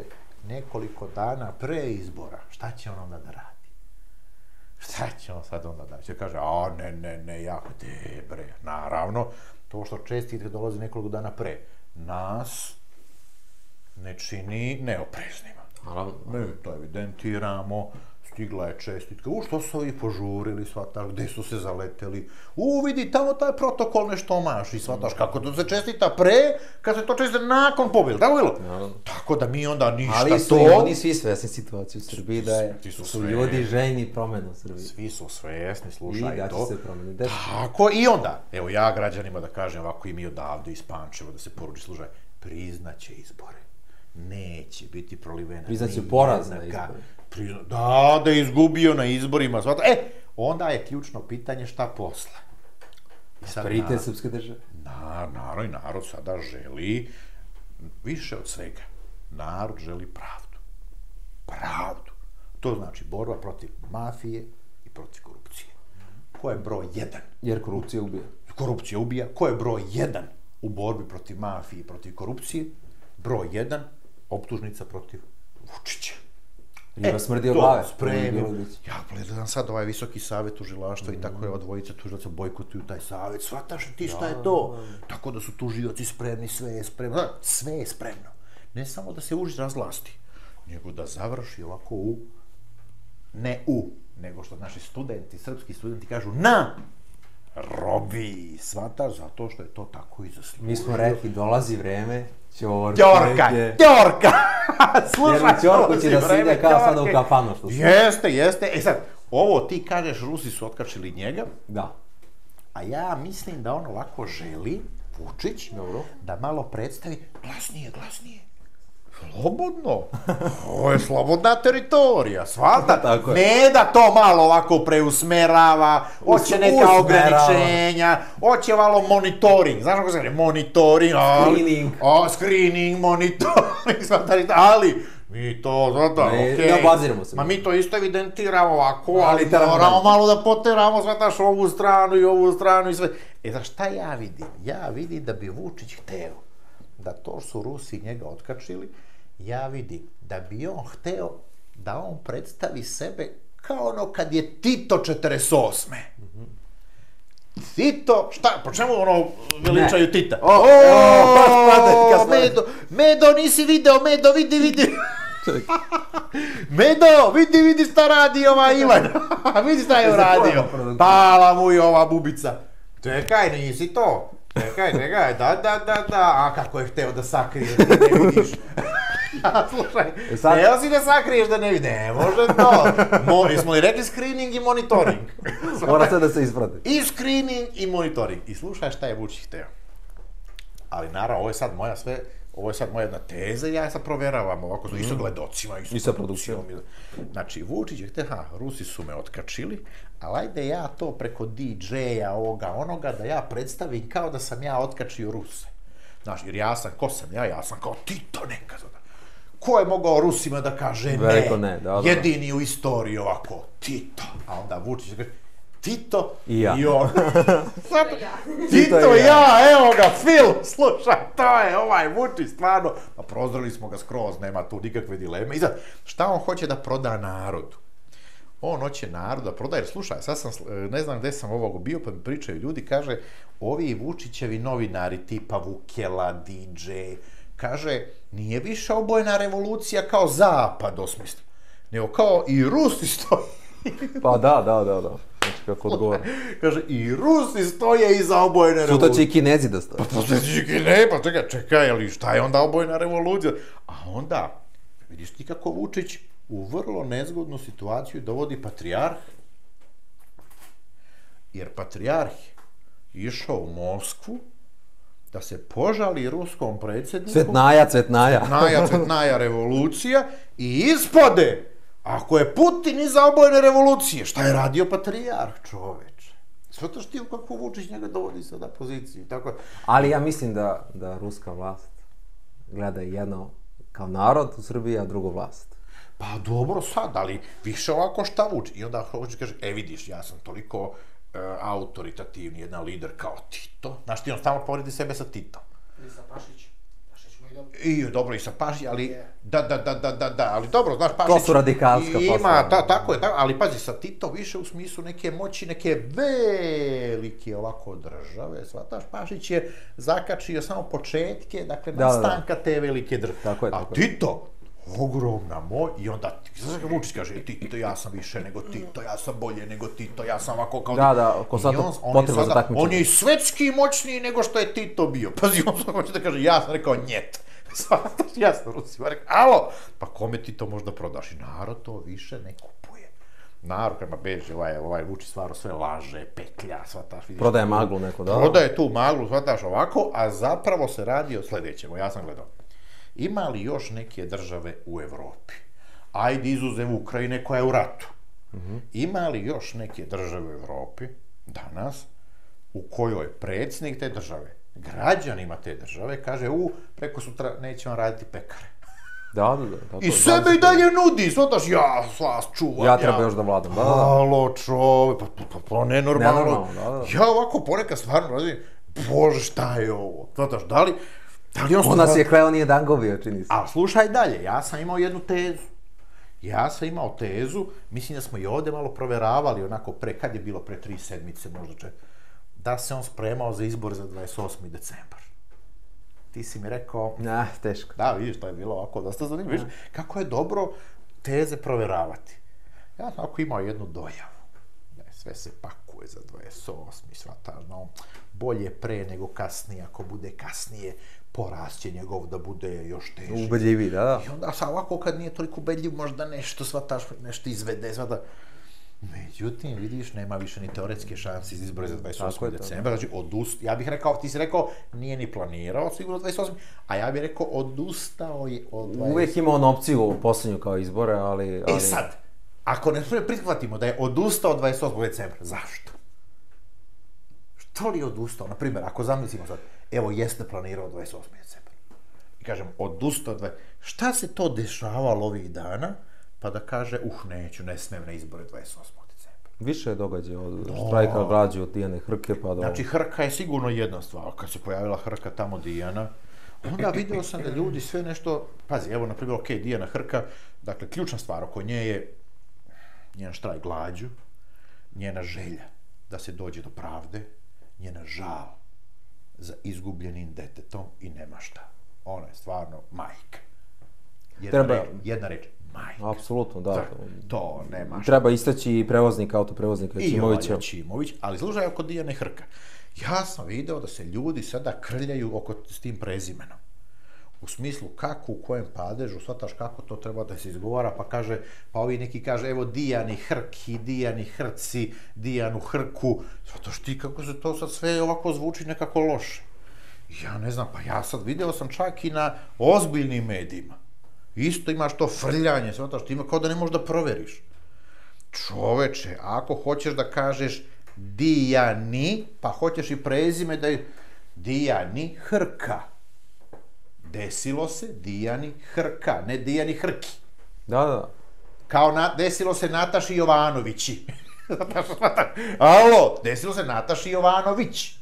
nekoliko dana pre izbora, šta će on onda da radi? Šta će on sad onda da radi? Će kaže, ne, jako te bre, naravno, to što čestitke dolazi nekoliko dana pre, nas ne čini neopreznima. Mi to evidentiramo, stigla je čestitka, što su ovi požurili, shvataš, gde su se zaleteli, vidi, tamo taj protokol nešto maši, shvataš, kako to se čestita pre, kad se to čestita nakon pobjede, tako bilo? Tako da mi onda ništa to... Ali su i oni svi svesni situaciju u Srbiji, da su ljudi željni promjena u Srbiji. Svi su svesni, slušaj to. I da će se promeniti. Tako, i onda, evo ja građanima da kažem ovako i mi odavde iz Pančeva da se poruči, slušaj, priznaće izbore. Neće biti prolivena. Priznaće poraz na izbore. Da je izgubio na izborima. Onda je ključno pitanje šta posle. Prite srpske države. Naravno i narod sada želi više od svega. Narod želi pravdu. Pravdu. To znači borba protiv mafije i protiv korupcije. Ko je broj 1? Jer korupcija ubija. Korupcija ubija. Ko je broj 1 u borbi protiv mafije i protiv korupcije? Broj 1, optužnica protiv Vučića. Riba smrdi od glave. Ja gledam sad ovaj visoki savjet tužilaštva i tako je ova dvojica tužilaca bojkotuju taj savjet. Shvataš ti šta je to? Tako da su tužioci spremni, sve je spremno. Sve je spremno. Ne samo da se uži razvlasti, nego da završi ovako nego što naši studenti, srpski studenti kažu na robi, shvataš, zato što je to tako i zaslužio. Mi smo rekli, dolazi vreme, Ćorka! Slušaj, jer Ćorku će da se ide kao sada u kafanu, što su. Jeste. Sad, ovo ti kažeš, Rusi su otkačili njega. Da. A ja mislim da on ovako želi, Vučić, da malo predstavi glasnije. Slobodno. Ovo je slobodna teritorija, shvata. Ne da to malo ovako preusmerava, hoće neka ograničenja, hoće malo monitoring. Znaš kako se kaže? Monitoring. Screening, monitoring, ali mi to, ne obaziramo se. Ma mi to isto evidentiramo ovako, ali moramo malo da poteramo, shvataš, ovu stranu i sve. Znaš, šta ja vidim? Ja vidim da bi Vučić hteo da to su Rusi njega otkačili, ja vidim da bi on hteo da on predstavi sebe kao ono kad je Tito 48. Tito, šta, po čemu ono veličaju Tita? Medo, nisi video, Medo, vidi. Medo, vidi šta radi ova Ivan. Vidi šta je uradio. Pala mu i ova bubica. Čekaj, nisi to. Čekaj, da. A kako je hteo da sakrije, da ne vidiš. Slušaj, hteo si da sakriješ da ne vidiš. Ne može to. Smo li rekli screening i monitoring? Mora sve da se isprati. I screening i monitoring. I slušaj šta je Vučić hteo. Ali naravno, ovo je sad moja jedna teza i ja sad proveravam ovako i sa gledocima i sa produkcijom. Znači, Vučić je hteo, Rusi su me otkačili, ali ajde ja to preko DJ-a, onoga, da ja predstavim kao da sam ja otkačio Ruse. Znaš, jer ja sam, ko sam ja? Ja sam kao Tito nekada. Ko je mogao Rusima da kaže ne? Jedini u istoriji ovako, Tito. A onda Vučić kaže, Tito i on. Tito i ja, evo ga, Phil, slušaj, to je ovaj Vučić, stvarno. Pa prozreli smo ga skroz, nema tu nikakve dileme. I sad, šta on hoće da proda narodu? On hoće narod da proda, jer slušaj, sad sam, ne znam gde sam ovog bio, pa mi pričaju ljudi, kaže, ovi Vučićevi novinari tipa Vukela, DJ, kaže, nije više obojena revolucija kao Zapad osmisli, nego kao i Rusi stoji. Pa da. Znači kako odgovara. Kaže, i Rusi stoje iza obojene revolucije. Sutra će i Kinezi da stoje. Pa čekaj, ali šta je onda obojena revolucija? A onda, vidiš ti kako Vučić u vrlo nezgodnu situaciju dovodi patrijarh, jer patrijarh je išao u Moskvu da se požali ruskom predsjedniku. Cvetnaja revolucija i ispade, ako je Putin iza obojene revolucije, šta je radio patrijarh, čoveče? Svataš ti u kakvu Vučić njega dovodi sada poziciju, tako? Ali ja mislim da ruska vlast gleda jedno kao narod u Srbiji, a drugo vlast. Pa dobro sad, ali više ovako šta Vučić. I onda Vučić kaže, vidiš, ja sam toliko autoritativni, jedan lider kao Tito. Znaš ti, on stalno poredi sebe sa Titom. I sa Pašić. Pašić mu i dobro. I dobro, i sa Pašić, ali da, ali dobro, znaš, Pašić... To su radikalska ima, tako je, ali pazi, sa Tito više u smislu neke moći, neke velike ovako države, shvataš, Pašić je zakačio samo početke, dakle, nastanka te velike države. A Tito, ogromna moj, i onda, znaš kako Vučić kaže, Tito, ja sam više nego Tito, ja sam bolje nego Tito, ja sam ovako kao... Da, konstantno potreba za takmičenje. On je i svetski moćniji nego što je Tito bio. Pazi, on sam hoće da kaže, ja sam rekao njet. Svataš, jasno, Rusima rekao, alo, pa kome ti to možda prodaš? I narod to više ne kupuje. Narod, kada beže, ovaj Vučić stvarno sve laže, petlja, svataš, vidiš. Prodaje maglu neko, da? Prodaje tu maglu, svataš ovako, a zapravo se radi o sljedećem, ja sam gledao. Ima li još neke države u Evropi? Ajde, izuzev Ukrajine koja je u ratu. Ima li još neke države u Evropi danas u kojoj predsjednik te države, građanima te države, kaže, preko sutra nećemo raditi pekare. Da. I sebe i dalje nudi, svataš, ja vas čuvam. Ja treba još da vladam, da. Halo, čove, pa nenormalno. Ja ovako ponekad stvarno radim, bože, šta je ovo? Svataš, da li... Ona si je kreo nije dangovio, čini se. A slušaj dalje, ja sam imao jednu tezu. Mislim da smo i ovde malo proveravali, onako kad je bilo pre 3 sedmice, možda 4, da se on spremao za izbor za 28. decembar. Ti si mi rekao... Teško. Da, vidiš, to je bilo ovako dosta zanimljivo. Vidiš, kako je dobro teze proveravati. Ja sam ovako imao jednu dojavu. Sve se pakuje za 28. Svatažno, bolje pre nego kasnije, ako bude kasnije, porast će njegov da bude još teži. Ubedljivi, da. I onda sad ovako kad nije toliko ubedljiv, možda nešto, svataš, nešto izvede, svataš. Međutim, vidiš, nema više ni teoretske šanse iz izbora za 28. decembra, znači ja bih rekao, ti si rekao, nije ni planirao sigurno 28. A ja bih rekao, odustao je od 28. Uvijek ima on opciju u posljednju kao izbore, ali... E sad, ako ne prihvatimo da je odustao od 28. decembra, zašto? Što li je odustao? Naprimjer, ako zamislimo sad, evo, jeste planirao 28. decembra. I kažem, odustao od 28. Šta se to dešavalo ovih dana? Pa da kaže, neću, ne smijem na izbore 28. decembra. Više je događaja od štrajka glađu, od Dijane Hrke pa do... Znači, Hrka je sigurno jedna stvar. Kad se pojavila Hrka tamo Dijana, onda vidio sam da ljudi sve nešto... Pazi, evo, na primjer, Dijana Hrka, dakle, ključna stvar oko nje je njen štrajk glađu, njena želja da se dođe do pravde, njena žal za izgubljenim detetom i nema šta. Ona je stvarno majka. Jedna reč. Majka. Apsolutno, da. To nema. Treba istaći i autoprevoznika Ćimovića. I Ćimović, ali slušaj oko Dijane Hrka. Ja sam video da se ljudi sada krljaju s tim prezimenom. U smislu kako, u kojem padežu, shvataš kako to treba da se izgovara, pa ovi neki kaže, evo Dijani Hrki, Dijani Hrci, Dijanu Hrku, shvataš ti kako se to sad sve ovako zvuči nekako loše. Ja ne znam, pa ja sad video sam čak i na ozbiljnim medijima. Isto imaš to frljanje, shvataš, ti ima kao da ne možeš da proveriš. Čoveče, ako hoćeš da kažeš Dijani, pa hoćeš i prezime da je Dijani Hrka. Desilo se Dijani Hrka, ne Dijani Hrki. Da. Kao desilo se Nataši Jovanovići. Alo, desilo se Nataši Jovanović.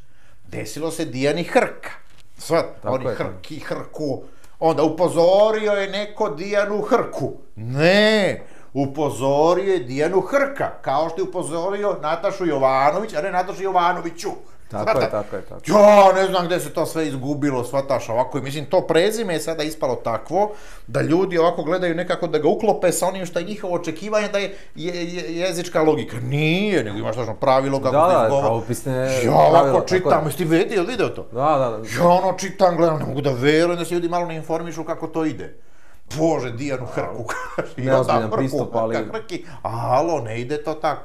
Desilo se Dijani Hrka. Svat, oni Hrki, Hrku. Onda upozorio je neko Dijanu Hrku. Ne, upozorio je Dijanu Hrka. Kao što je upozorio Natašu Jovanović, a ne Natašu Jovanoviću. Tako je. Ja ne znam gde se to sve izgubilo, shvataš ovako. Mislim, to prezime je sada ispalo takvo da ljudi ovako gledaju nekako da ga uklope sa onim što je njihovo očekivanje da je jezička logika. Nije, nego imaš tačno pravilo kako se izgovara. Pravopisne ja ovako čitam, jesi ti video to? Da. Ja čitam, gledam, ne mogu da verujem da se ljudi malo ne informišu kako to ide. Bože, Dijanu Hrku, kaže. Neozbiljan pristup, ali... Alo, ne ide to tako.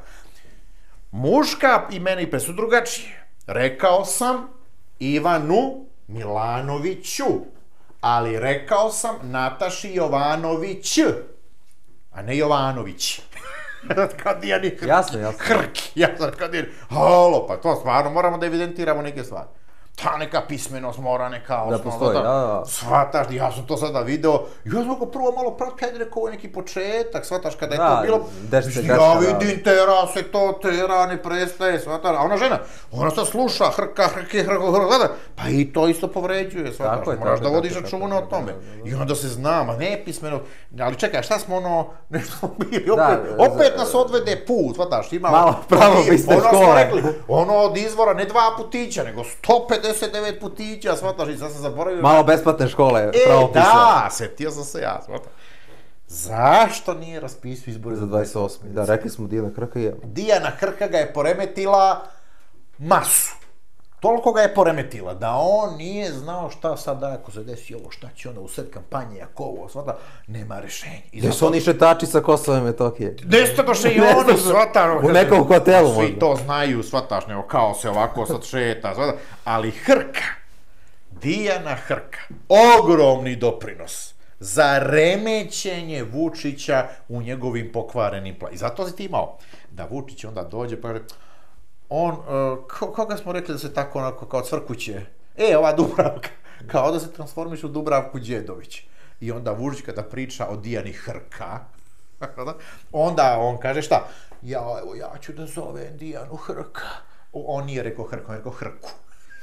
Muška imena i su drugačije. Rekao sam Ivanu Milanoviću, ali rekao sam Nataši Jovanović, a ne Jovanović. Kad Dijani Hrki. Jasno, kad Dijani... Halo, pa to stvarno moramo da evidentiramo neke stvari. Ta neka pismenost mora, neka osnova. Da postoji, da. Shvataš, ja sam to sada video, ja sam ga prvo malo pratio, ajde rekao, ovo je neki početak, shvataš, kada je to bilo, ja vidim, tera se to, tera ne prestaje, shvataš, a ona žena, ona sad sluša, hrka, pa i to isto povređuje, shvataš, moraš da vodiš računa o tome. I onda se znam, a ne pismeno, ali čekaj, šta smo ono, nešto bili, opet nas odvede put, shvataš, ima... Malo pravopisne škole. Ono od izvora, ne 2 putića, nego 159 putića, shvataš, i sad sam zaboravio... Malo besplatne škole, pravopisa. Da, setio sam se ja, shvataš. Zašto nije raspisao izbore za 28. Da, rekli smo Dijana Hrka je... Dijana Hrka ga je poremetila masu. Toliko ga je poremetila da on nije znao šta sad da, ako se desi ovo, šta će onda u sred kampanje, ako ovo, shvata, nema rešenja. Gde su oni šetači sa Kosova i Metokije? Nešto došli i oni, shvata. U nekom hotelu možda. Svi to znaju, shvataš, nego kao se ovako sad šeta, shvata. Ali Hrka, Dijana Hrka, ogromni doprinos za remećenje Vučića u njegovim pokvarenim planovima. I zato si ti imao da Vučić onda dođe pa on, koga smo rekli da se tako onako kao cvrkuće, ova Dubravka, kao da se transformiš u Dubravku Đedović. I onda Vučić kada priča o Dijani Hrka, onda on kaže šta? Ja ću da zovem Dijanu Hrka. On nije rekao Hrka, on je rekao Hrku.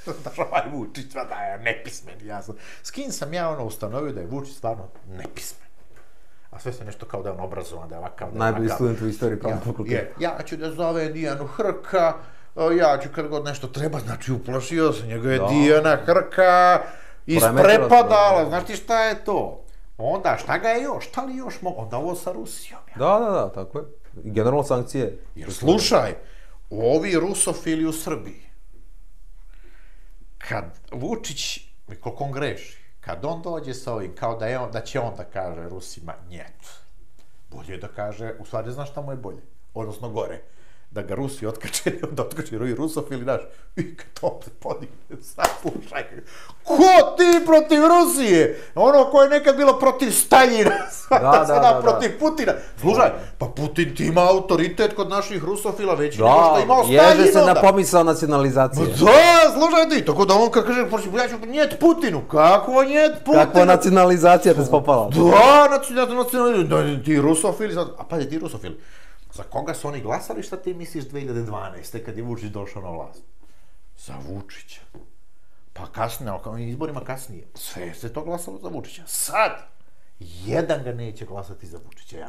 Znaš, ovaj Vučić, da je nepismen, jasno. S kim sam ja ustanovio da je Vučić stvarno nepismen. A sve se nešto kao da je on obrazovan, da je ovakav... Najbolji student u istoriji pravnog fakulteta. Ja ću da zovem Dijanu Hrka, ja ću kad god nešto treba, znači uplašio se, njega je Dijana Hrka isprepadala, znaš ti šta je to? Onda, šta ga je još, šta li još mogu? Onda ovo sa Rusijom. Da, tako je. Generalno sankcije. Jer slušaj, ovi rusofili u Srbiji, kad Vučić, koliko on greši, kad on dođe sa ovim, kao da će on da kaže Rusima njet, bolje da kaže, u stvari znaš šta mu je bolje? odnosno gore. Da ga Rusi otkače, da otkače i rusofili, znaš, i kad to se podigne, sad slušaj, ko ti protiv Rusije? Ono koje je nekad bilo protiv Staljina, sada protiv Putina. Slušaj, pa Putin ti ima autoritet kod naših rusofila veći nego što je imao Staljin onda. Ježe se na pomisao nacionalizacije. Da, slušaj ti, tako da on kad kaže, ja ću njet Putinu, kakvo njet Putinu? Kakva nacionalizacija te spopala? Da, nacionalizacija, ti rusofili, a pazi ti rusofili. Za koga su oni glasali, šta ti misliš 2012. kad je Vučić došao na vlast? Za Vučića. Pa kasnije, izborima kasnije, sve se to glasalo za Vučića. Sad, jedan ga neće glasati za Vučića.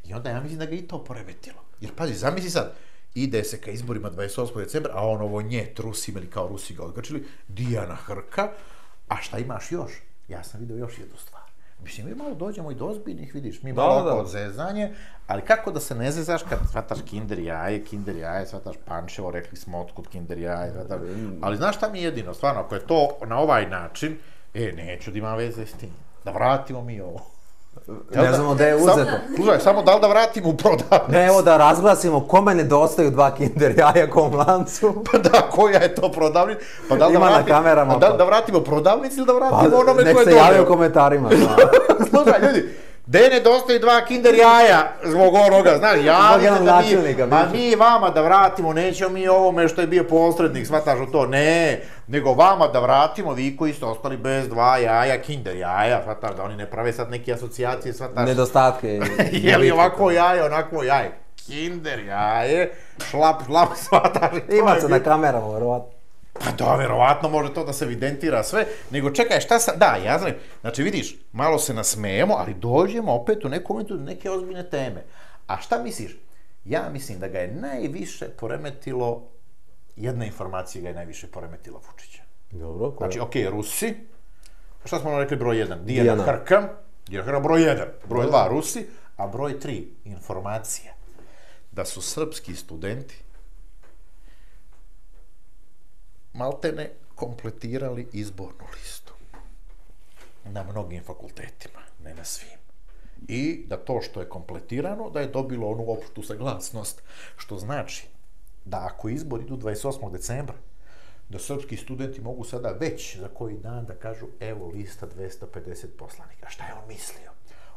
I onda ja mislim da ga i to poremetilo. Jer pazi, zamisli sad, ide se ka izborima 28. decembra, a on ovo njet Rusima ili kao Rusi ga odkačili, Dijana Hrka, a šta imaš još? Ja sam vidio još jednu stvar. Mislim, mi malo dođemo i do ozbiljnih, vidiš, mi malo oko zezanje, ali kako da se ne zezaš kad shvataš Kinder jaje, shvataš Pančevo, rekli smo otkud Kinder jaje, ali znaš šta mi je jedino, stvarno, ako je to na ovaj način, neću da ima veze s tim, da vratimo mi ovo. Ne znamo da je uzeto. Slušaj, samo da li da vratimo u prodavnicu? Ne, evo da razglasimo kome nedostaju 2 Kinder jaja kom lancu. Pa da, koja je to prodavnica? Ima na kamerama. Da vratimo prodavnicu ili da vratimo onome koje je nek se javio u komentarima. Slušaj, ljudi, gde nedostaju 2 Kinder jaja zbog onoga, znaš, javite da mi vama da vratimo, nećemo mi ovome što je bio posrednik, shvataš u to, ne, nego vama da vratimo, vi koji ste ostali bez 2 jaja, Kinder jaja, shvataš, da oni ne prave sad neke asocijacije, shvataš. Nedostatke. Je li ovako jaje, onako jaje, Kinder jaje, šlap, shvataš. Ima se na kamerama, verovatno. Pa da, verovatno može to da se evidentira sve, nego čekaj, šta sad, da, ja znam, znači vidiš, malo se nasmejemo, ali dođemo opet u neku momentu do neke ozbiljne teme. A šta misliš? Ja mislim da ga je najviše poremetilo, jedna informacija ga je najviše poremetila Vučića. Dobro, koja? Znači, okej, Rusi, šta smo rekli broj 1? Dijana Hrka, broj 1, broj 2 Rusi, a broj 3 informacija da su srpski studenti maltene kompletirali izbornu listu na mnogim fakultetima, ne na svim. I da to što je kompletirano, da je dobilo onu opštu saglasnost, što znači da ako izbori idu 28. decembra, da srpski studenti mogu sada već za koji dan da kažu evo lista 250 poslanika. Šta je on mislio?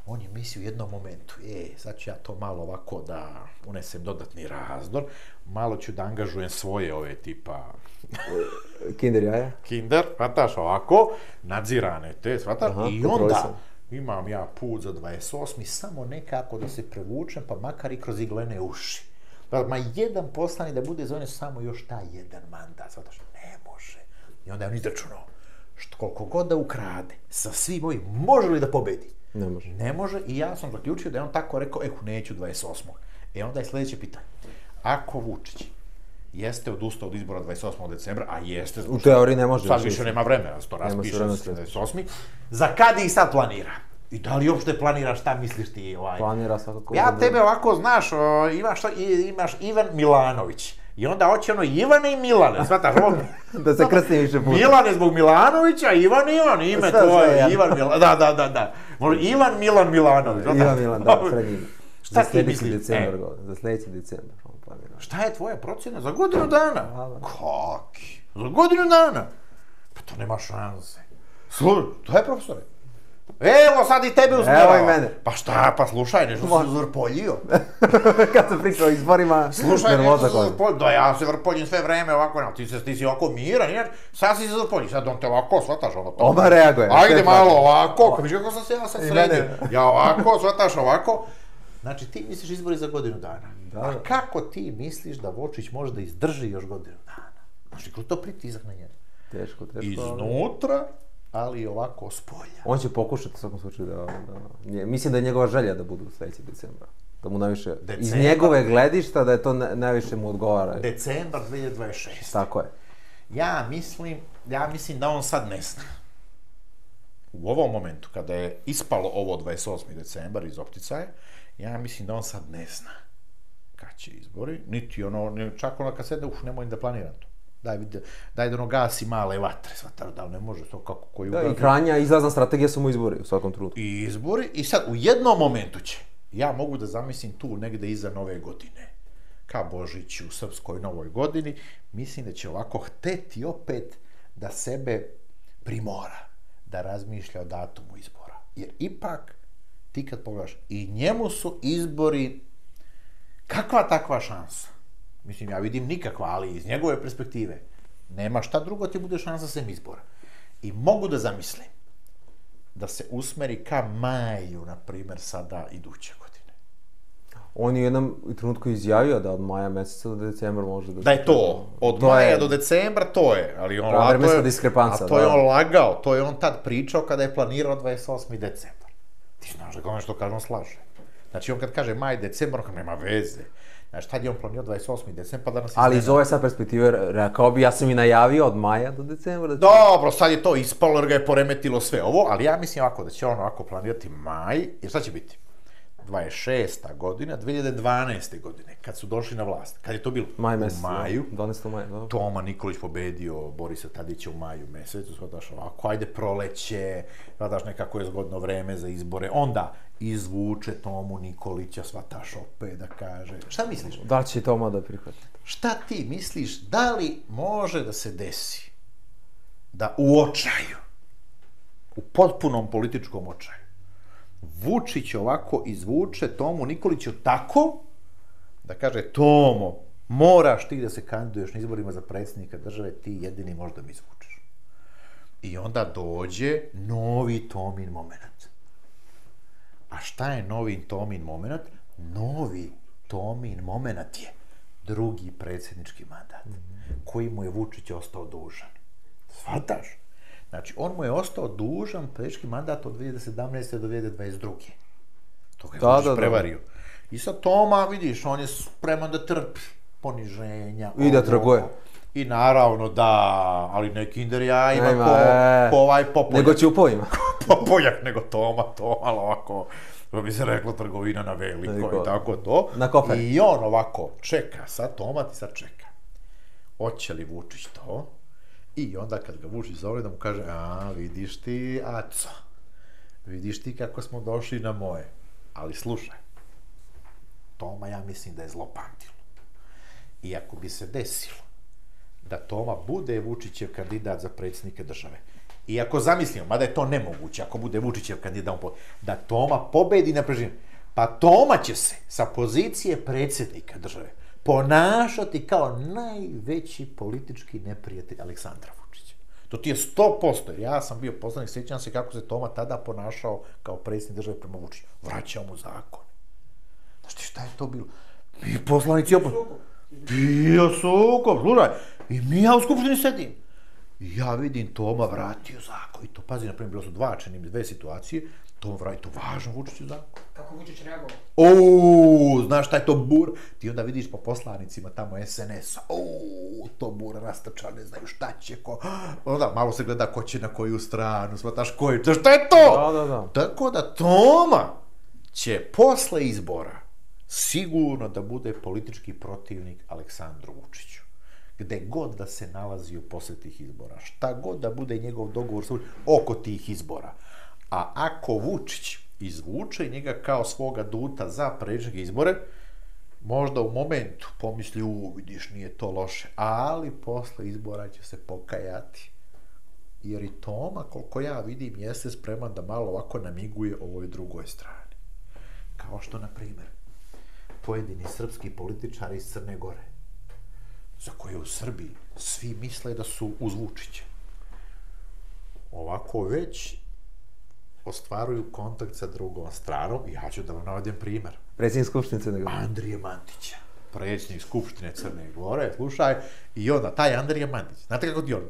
On je mislio u jednom momentu, sad ću ja to malo ovako da unesem dodatni razdor, malo ću da angažujem svoje ove tipa... Kinder jaja? Kinder, shvataš ovako, nadzirane te, shvataš, i onda imam ja put za 28. samo nekako da se prevučem, pa makar i kroz iglene uši. Ma jedan poslanik da bude za one samo još taj jedan mandat, shvataš, ne može. I onda je on izračunao, koliko god da ukrade, sa svim ovim, može li da pobedi? Ne može. Ne može i ja sam zaključio da je on tako rekao, neću 28. Onda je sledeće pitanje. Ako Vučić jeste odustao od izbora 28. decembra, a jeste... U teoriji ne može. Sad više nema vremena da se to raspiše 28. Za kad ih sad planira? I da li uopšte planira, šta misliš ti? Planira svakako. Ja tebe ovako, znaš, imaš Ivan Milanović. I onda hoće ono Ivane i Milane, shvataš ovo? Da se krsti više puta. Milane zbog Milanovića, Ivan, ime tvoje, Ivan Milan, da. Ivan Milan Milanović. Ivan Milan, da, srednji. Šta ti misliš? Za sljedeći decembar. Šta je tvoja procjena? Za godinu dana? Kaki? Za godinu dana? Pa to nema šanse. Slušaj, to je profesore. Evo sad i tebe usmjerava. Evo i mene. Pa šta, pa slušaj, nešto si zvrpoljio. Kad se priča o izborima, nervoza koja. Da, ja se vrpoljim sve vreme ovako, ti si ovako miran, sad si se zvrpoljio, sad on te ovako, shvataš ono to. Oba reaguje. Ajde malo ovako, kad viš kako sam se ja sad sredio. Ja ovako, shvataš ovako. Znači ti misliš izbori za godinu dana. A kako ti misliš da Vučić može da izdrži još godinu dana? Znači, kako to pritisak na njega? Teško. Iznutra, ali ovako s polja. On će pokušati u svakom slučaju da... Mislim da je njegova želja da budu sljedeći decembra. Da mu najviše... Iz njegove gledišta da je to najviše mu odgovara. Decembar 2026. Tako je. Ja mislim da on sad ne zna. U ovom momentu, kada je ispalo ovo 28. decembar iz opticaja, ja mislim da on sad ne zna kad će izbori, niti čak kad sedne, nemoj da planiram to. Daj da ono gasi male vatre, shvataš, da li ne može to kako koji ugazi. Da, i krajnja izlazna strategija su mu izbori u svakom trenutku. I izbori, i sad u jednom momentu će, ja mogu da zamislim tu negde iza nove godine, ka Božiću, u Srpskoj Novoj godini, mislim da će ovako hteti opet da sebe primora, da razmišlja o datumu izbora. Jer ipak, ti kad pogledaš, i njemu su izbori kakva takva šansa. Mislim, ja vidim nikakva, ali iz njegove perspektive nema šta drugo ti bude šansa sem izbora. I mogu da zamislim da se usmeri ka maju, na primjer, sada iduće godine. On je u jednom trenutku izjavio da od maja meseca do decembra može da... Da je to, od maja do decembra, to je, ali on... Vremenska diskrepanca, a to je on lagao, to je on tad pričao kada je planirao 28. decembar. Ti znaš da ono što kaže, on slaže. Znači, on kad kaže maj, decembar, on nema veze. Znači, tad je on planirao 28. decembar, pa danas... Ali iz ove sad perspektive, rekao bi, ja sam i najavio od maja do decembra. Dobro, sad je to ispalo, jer ga je poremetilo sve ovo, ali ja mislim ovako, da će on ovako planirati maj, jer šta će biti? 26. godina, 2012. godine, kad su došli na vlast. Kad je to bilo? Maj mesec, u maju. 12. maja, da. Toma Nikolić pobedio Borisa Tadića u maju mesecu, shvataš ovako, ajde proleće, shvataš nekako je zgodno vreme za izbore, onda izvuče Tomu Nikolića, shvataš opet da kaže. Šta misliš? Da li će Toma da prihvati? Šta ti misliš, da li može da se desi da u očaju, u potpunom političkom očaju, Vučić ovako izvuče Tomu Nikoliću tako da kaže: Tomo, moraš ti da se kandiduješ na izborima za predsjednika države, ti jedini možda mi izvučeš. I onda dođe novi Tomin moment. A šta je novi Tomin moment? Novi Tomin moment je drugi predsjednički mandat, koji mu je Vučić ostao dužan. Shvataš? Znači, on mu je ostao dužan predsjednički mandat od 2017. do 2022. To ga je Vučić prevario. I sad Toma, vidiš, on je spreman da trpi poniženja. I da trguje. I naravno da, ali ne kinder jajima ko ovaj Popoljak. Nego Ćupovima. Popoljak, nego Toma, ovako, što bi se reklo, trgovina na veliko i tako to. Na kofer. I on ovako čeka, sad Toma ti sad čeka. Hoće li Vučić to? I onda kad ga Vučić zove da mu kaže: a, vidiš ti, Aco, vidiš ti kako smo došli na moje. Ali slušaj, Toma ja mislim da je zlopamtilo. I ako bi se desilo da Toma bude Vučićev kandidat za predsjednika države, i ako zamislimo, mada je to nemoguće, ako bude Vučićev kandidat, da Toma pobedi na prezidentu, pa Toma će se sa pozicije predsjednika države ponašati kao najveći politički neprijatelj Aleksandra Vučića. To ti je 100%, jer ja sam bio poslanik, sjećam se kako se Toma tada ponašao kao predsjednik države prema Vučiću. Vraćao mu zakon. Znaš ti šta je to bilo? Mi poslanici bio sukob, slušaj, i mi ja u skupštini sedim. Ja vidim Toma vratio zakon. I to, pazi, na primjer, bilo su dve situacije. Toma vratio, to važno Vučiću zakon. Kako Vučić reagovao? Znaš šta je to bur? Ti onda vidiš po poslanicima tamo SNS-a, to bura rastrča, ne znaju šta će, ko... Onda malo se gleda ko će na koju stranu, shvataš koju, šta je to? Da. Tako da Toma će posle izbora sigurno da bude politički protivnik Aleksandru Vučiću. Gde god da se nalazio posle tih izbora, šta god da bude njegov dogovor oko tih izbora. A ako Vučić izvuče njega kao svoga duta za predsjedničke izbore, možda u momentu pomisli, vidiš, nije to loše, ali posle izbora će se pokajati. Jer i Toma, koliko ja vidim, jeste spreman da malo ovako namiguje ovoj drugoj strani. Kao što, na primjer, pojedini srpski političari iz Crne Gore, za koje u Srbiji svi misle da su uz Vučića, ovako već ostvaruju kontakt sa drugom stranom. Ja ću da vam navodim primer. Predsjednik Skupštine Crne Gore. Andrije Mandića, predsjednik Skupštine Crne Gore, slušaj, i onda, taj Andrije Mandić, znate kako ti on?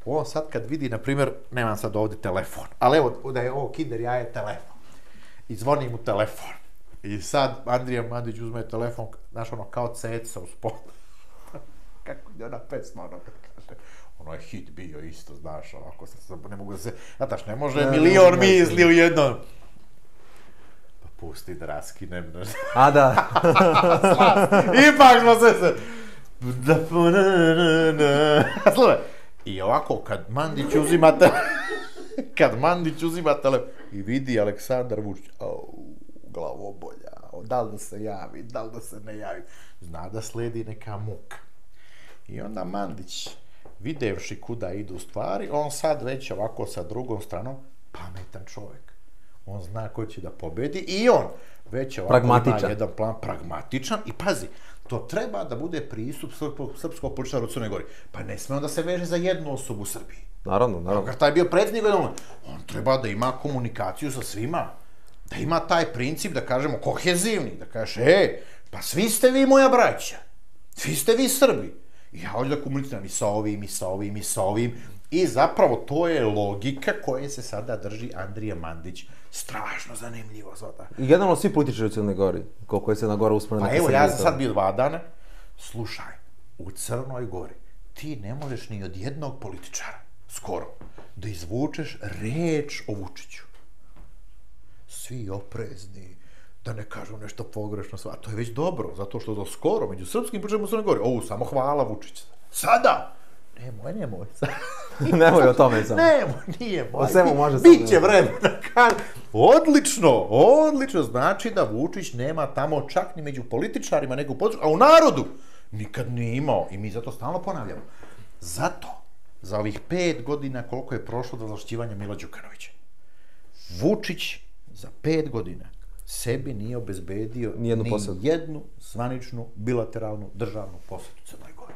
On sad kad vidi, na primjer, nemam sad ovdje telefon, ali evo da je ovo kinder jaje telefon. I zvoni mu telefon. I sad Andrija Mandić uzme telefon, znaš, ono, kao ceca u spotu. Kako je ona pesma, ono, kad kaže, ono je hit bio isto, znaš, ovako, ne mogu da se, znataš, ne može milion misli u jednom. Pa pusti da raskinem. A da. Ipak smo se... Slušaj, i ovako, kad Mandić uzima telefon i vidi Aleksandar Vučić, glavobolja, da li da se javi, da li da se ne javi. Zna da slijedi neka muka. I onda Mandić, videvši kuda idu stvari, on sad već ovako sa drugom stranom, pametan čovjek. On zna ko će da pobedi i on već ovako ima jedan plan pragmatičan i pazi, to treba da bude pristup srpskog političara u Crnoj Gori. Pa ne sme on da se veže za jednu osobu u Srbiji. Naravno. Kad taj je bio predsjednik, on treba da ima komunikaciju sa svima. Da ima taj princip, da kažemo, kohezivni, da kažeš, pa svi ste vi moja braća. Svi ste vi Srbi. I ja hoću da komuniciram i sa ovim, i sa ovim, i sa ovim. I zapravo to je logika koje se sada drži Andrija Mandić. Strašno zanimljivo, zvata. I generalno svi političari u Crnoj Gori, koliko je Crna Gora usmrena. Pa evo, ja sam sad bio 2 dana. Slušaj, u Crnoj Gori ti ne možeš ni od jednog političara, skoro, da izvučeš reč o Vučiću. Svi oprezni, da ne kažu nešto pogrešno, a to je već dobro, zato što do skoro, među srpskim političarima u Crnoj Gori, samo hvala Vučić. Sada! Nemoj. Nemoj o tome samo. Nije moj. O svemu može samo. Biće vremena. Odlično. Znači da Vučić nema tamo čak ni među političarima neku podršku, a u narodu nikad nije imao. I mi zato stalno ponavljamo. Zato, za ovih 5 godina koliko je prošlo do zavlašćivanja Mila Đukanovića, Vučić za 5 godina sebi nije obezbedio ni jednu zvaničnu bilateralnu državnu posjetu Crnoj Gori.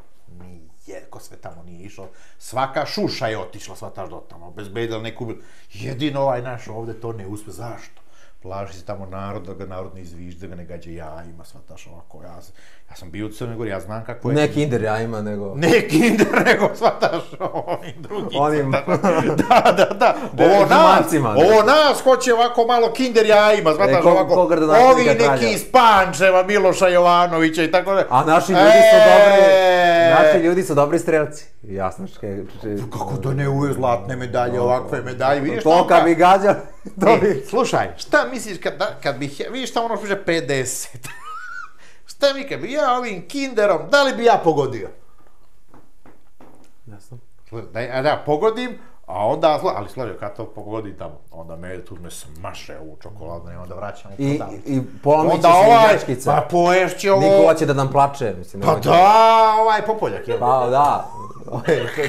Ko sve tamo nije išlo, svaka šuša je otišla, svataš do tamo, obezbedila neku... Jedino ovaj naš ovde to ne uspe. Zašto? Plaši se tamo narod, da ga narod ne izviždi, da ga ne gađa jajima, svataš ovako. Ja sam bio u Crnoj Gori, ja znam kako je... Ne kinder jajima, nego... Ne kinder, nego, svataš, onim drugim. Da. Ovo nas hoće ovako malo kinder jajima, svataš ovako. Ovi neki iz Pančeva, Miloša Jovanovića i tako da. A naši ljudi su dobri strelci. Jasno što je... Kako da ne uveo zlatne medalje, ovakve medalje, to kad bi gađali... Slušaj, šta misliš kad bih, vidiš šta ono piše 50? Šta mi kad bi ja ovim kinderom, da li bi ja pogodio? Jasno. Da ja pogodim, a onda, ali slažem, kad to pogodim tamo, onda me tu me smaše ovu čokoladu i onda vraćamo prodavnicu. I polomit će se igračkice. Pa poješće ovo... Nikola će da nam plače, mislim. Pa da, Popoljak je. Pa da,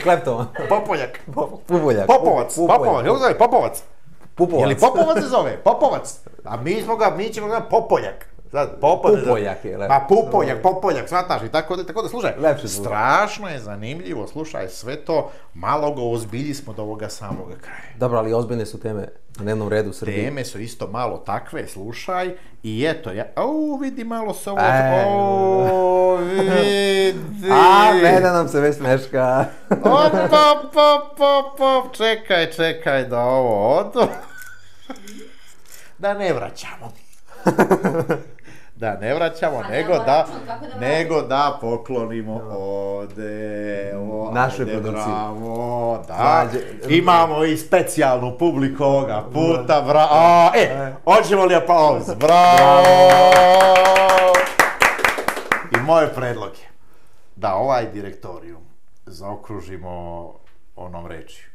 kleptovan. Popoljak. Pupoljak. Popovac, kako zove, Popovac. Pupovac. Je li Popovac se zove? Popovac. A mi ćemo ga Popoljak. Pupoljak je, lepo. Pa Popoljak, shvataš i tako da, slušaj, strašno je zanimljivo, slušaj, sve to, malo ga ozbilji smo do ovoga samoga kraja. Dobro, ali ozbiljne su teme na dnevnom redu u Srbiji. Teme su isto malo takve, slušaj, i eto, vidi malo se ovo, vidi. Mene nam se već smeška. Čekaj da ovo odu. Da ne vraćamo. Da ne vraćamo, nego da poklonimo ode. Našoj produkciji. Bravo, da. Imamo i specijalnu publiku ovoga puta, bravo. Hoćemo li aplauz? Bravo! I moj predlog je da ovaj direktorijum zaokružimo onom rečju.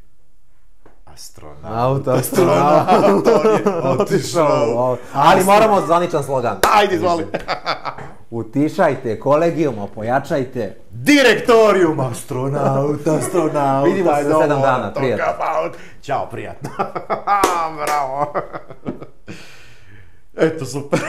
Astronaut otišao. Ali moramo zvaničan slogan. Ajde, izvoli. Utišajte, kolegijum, pojačajte. Direktorijum, astronaut. Vidimo se za 7 dana, prijatno. Ćao, prijatno. Bravo. Eto, super.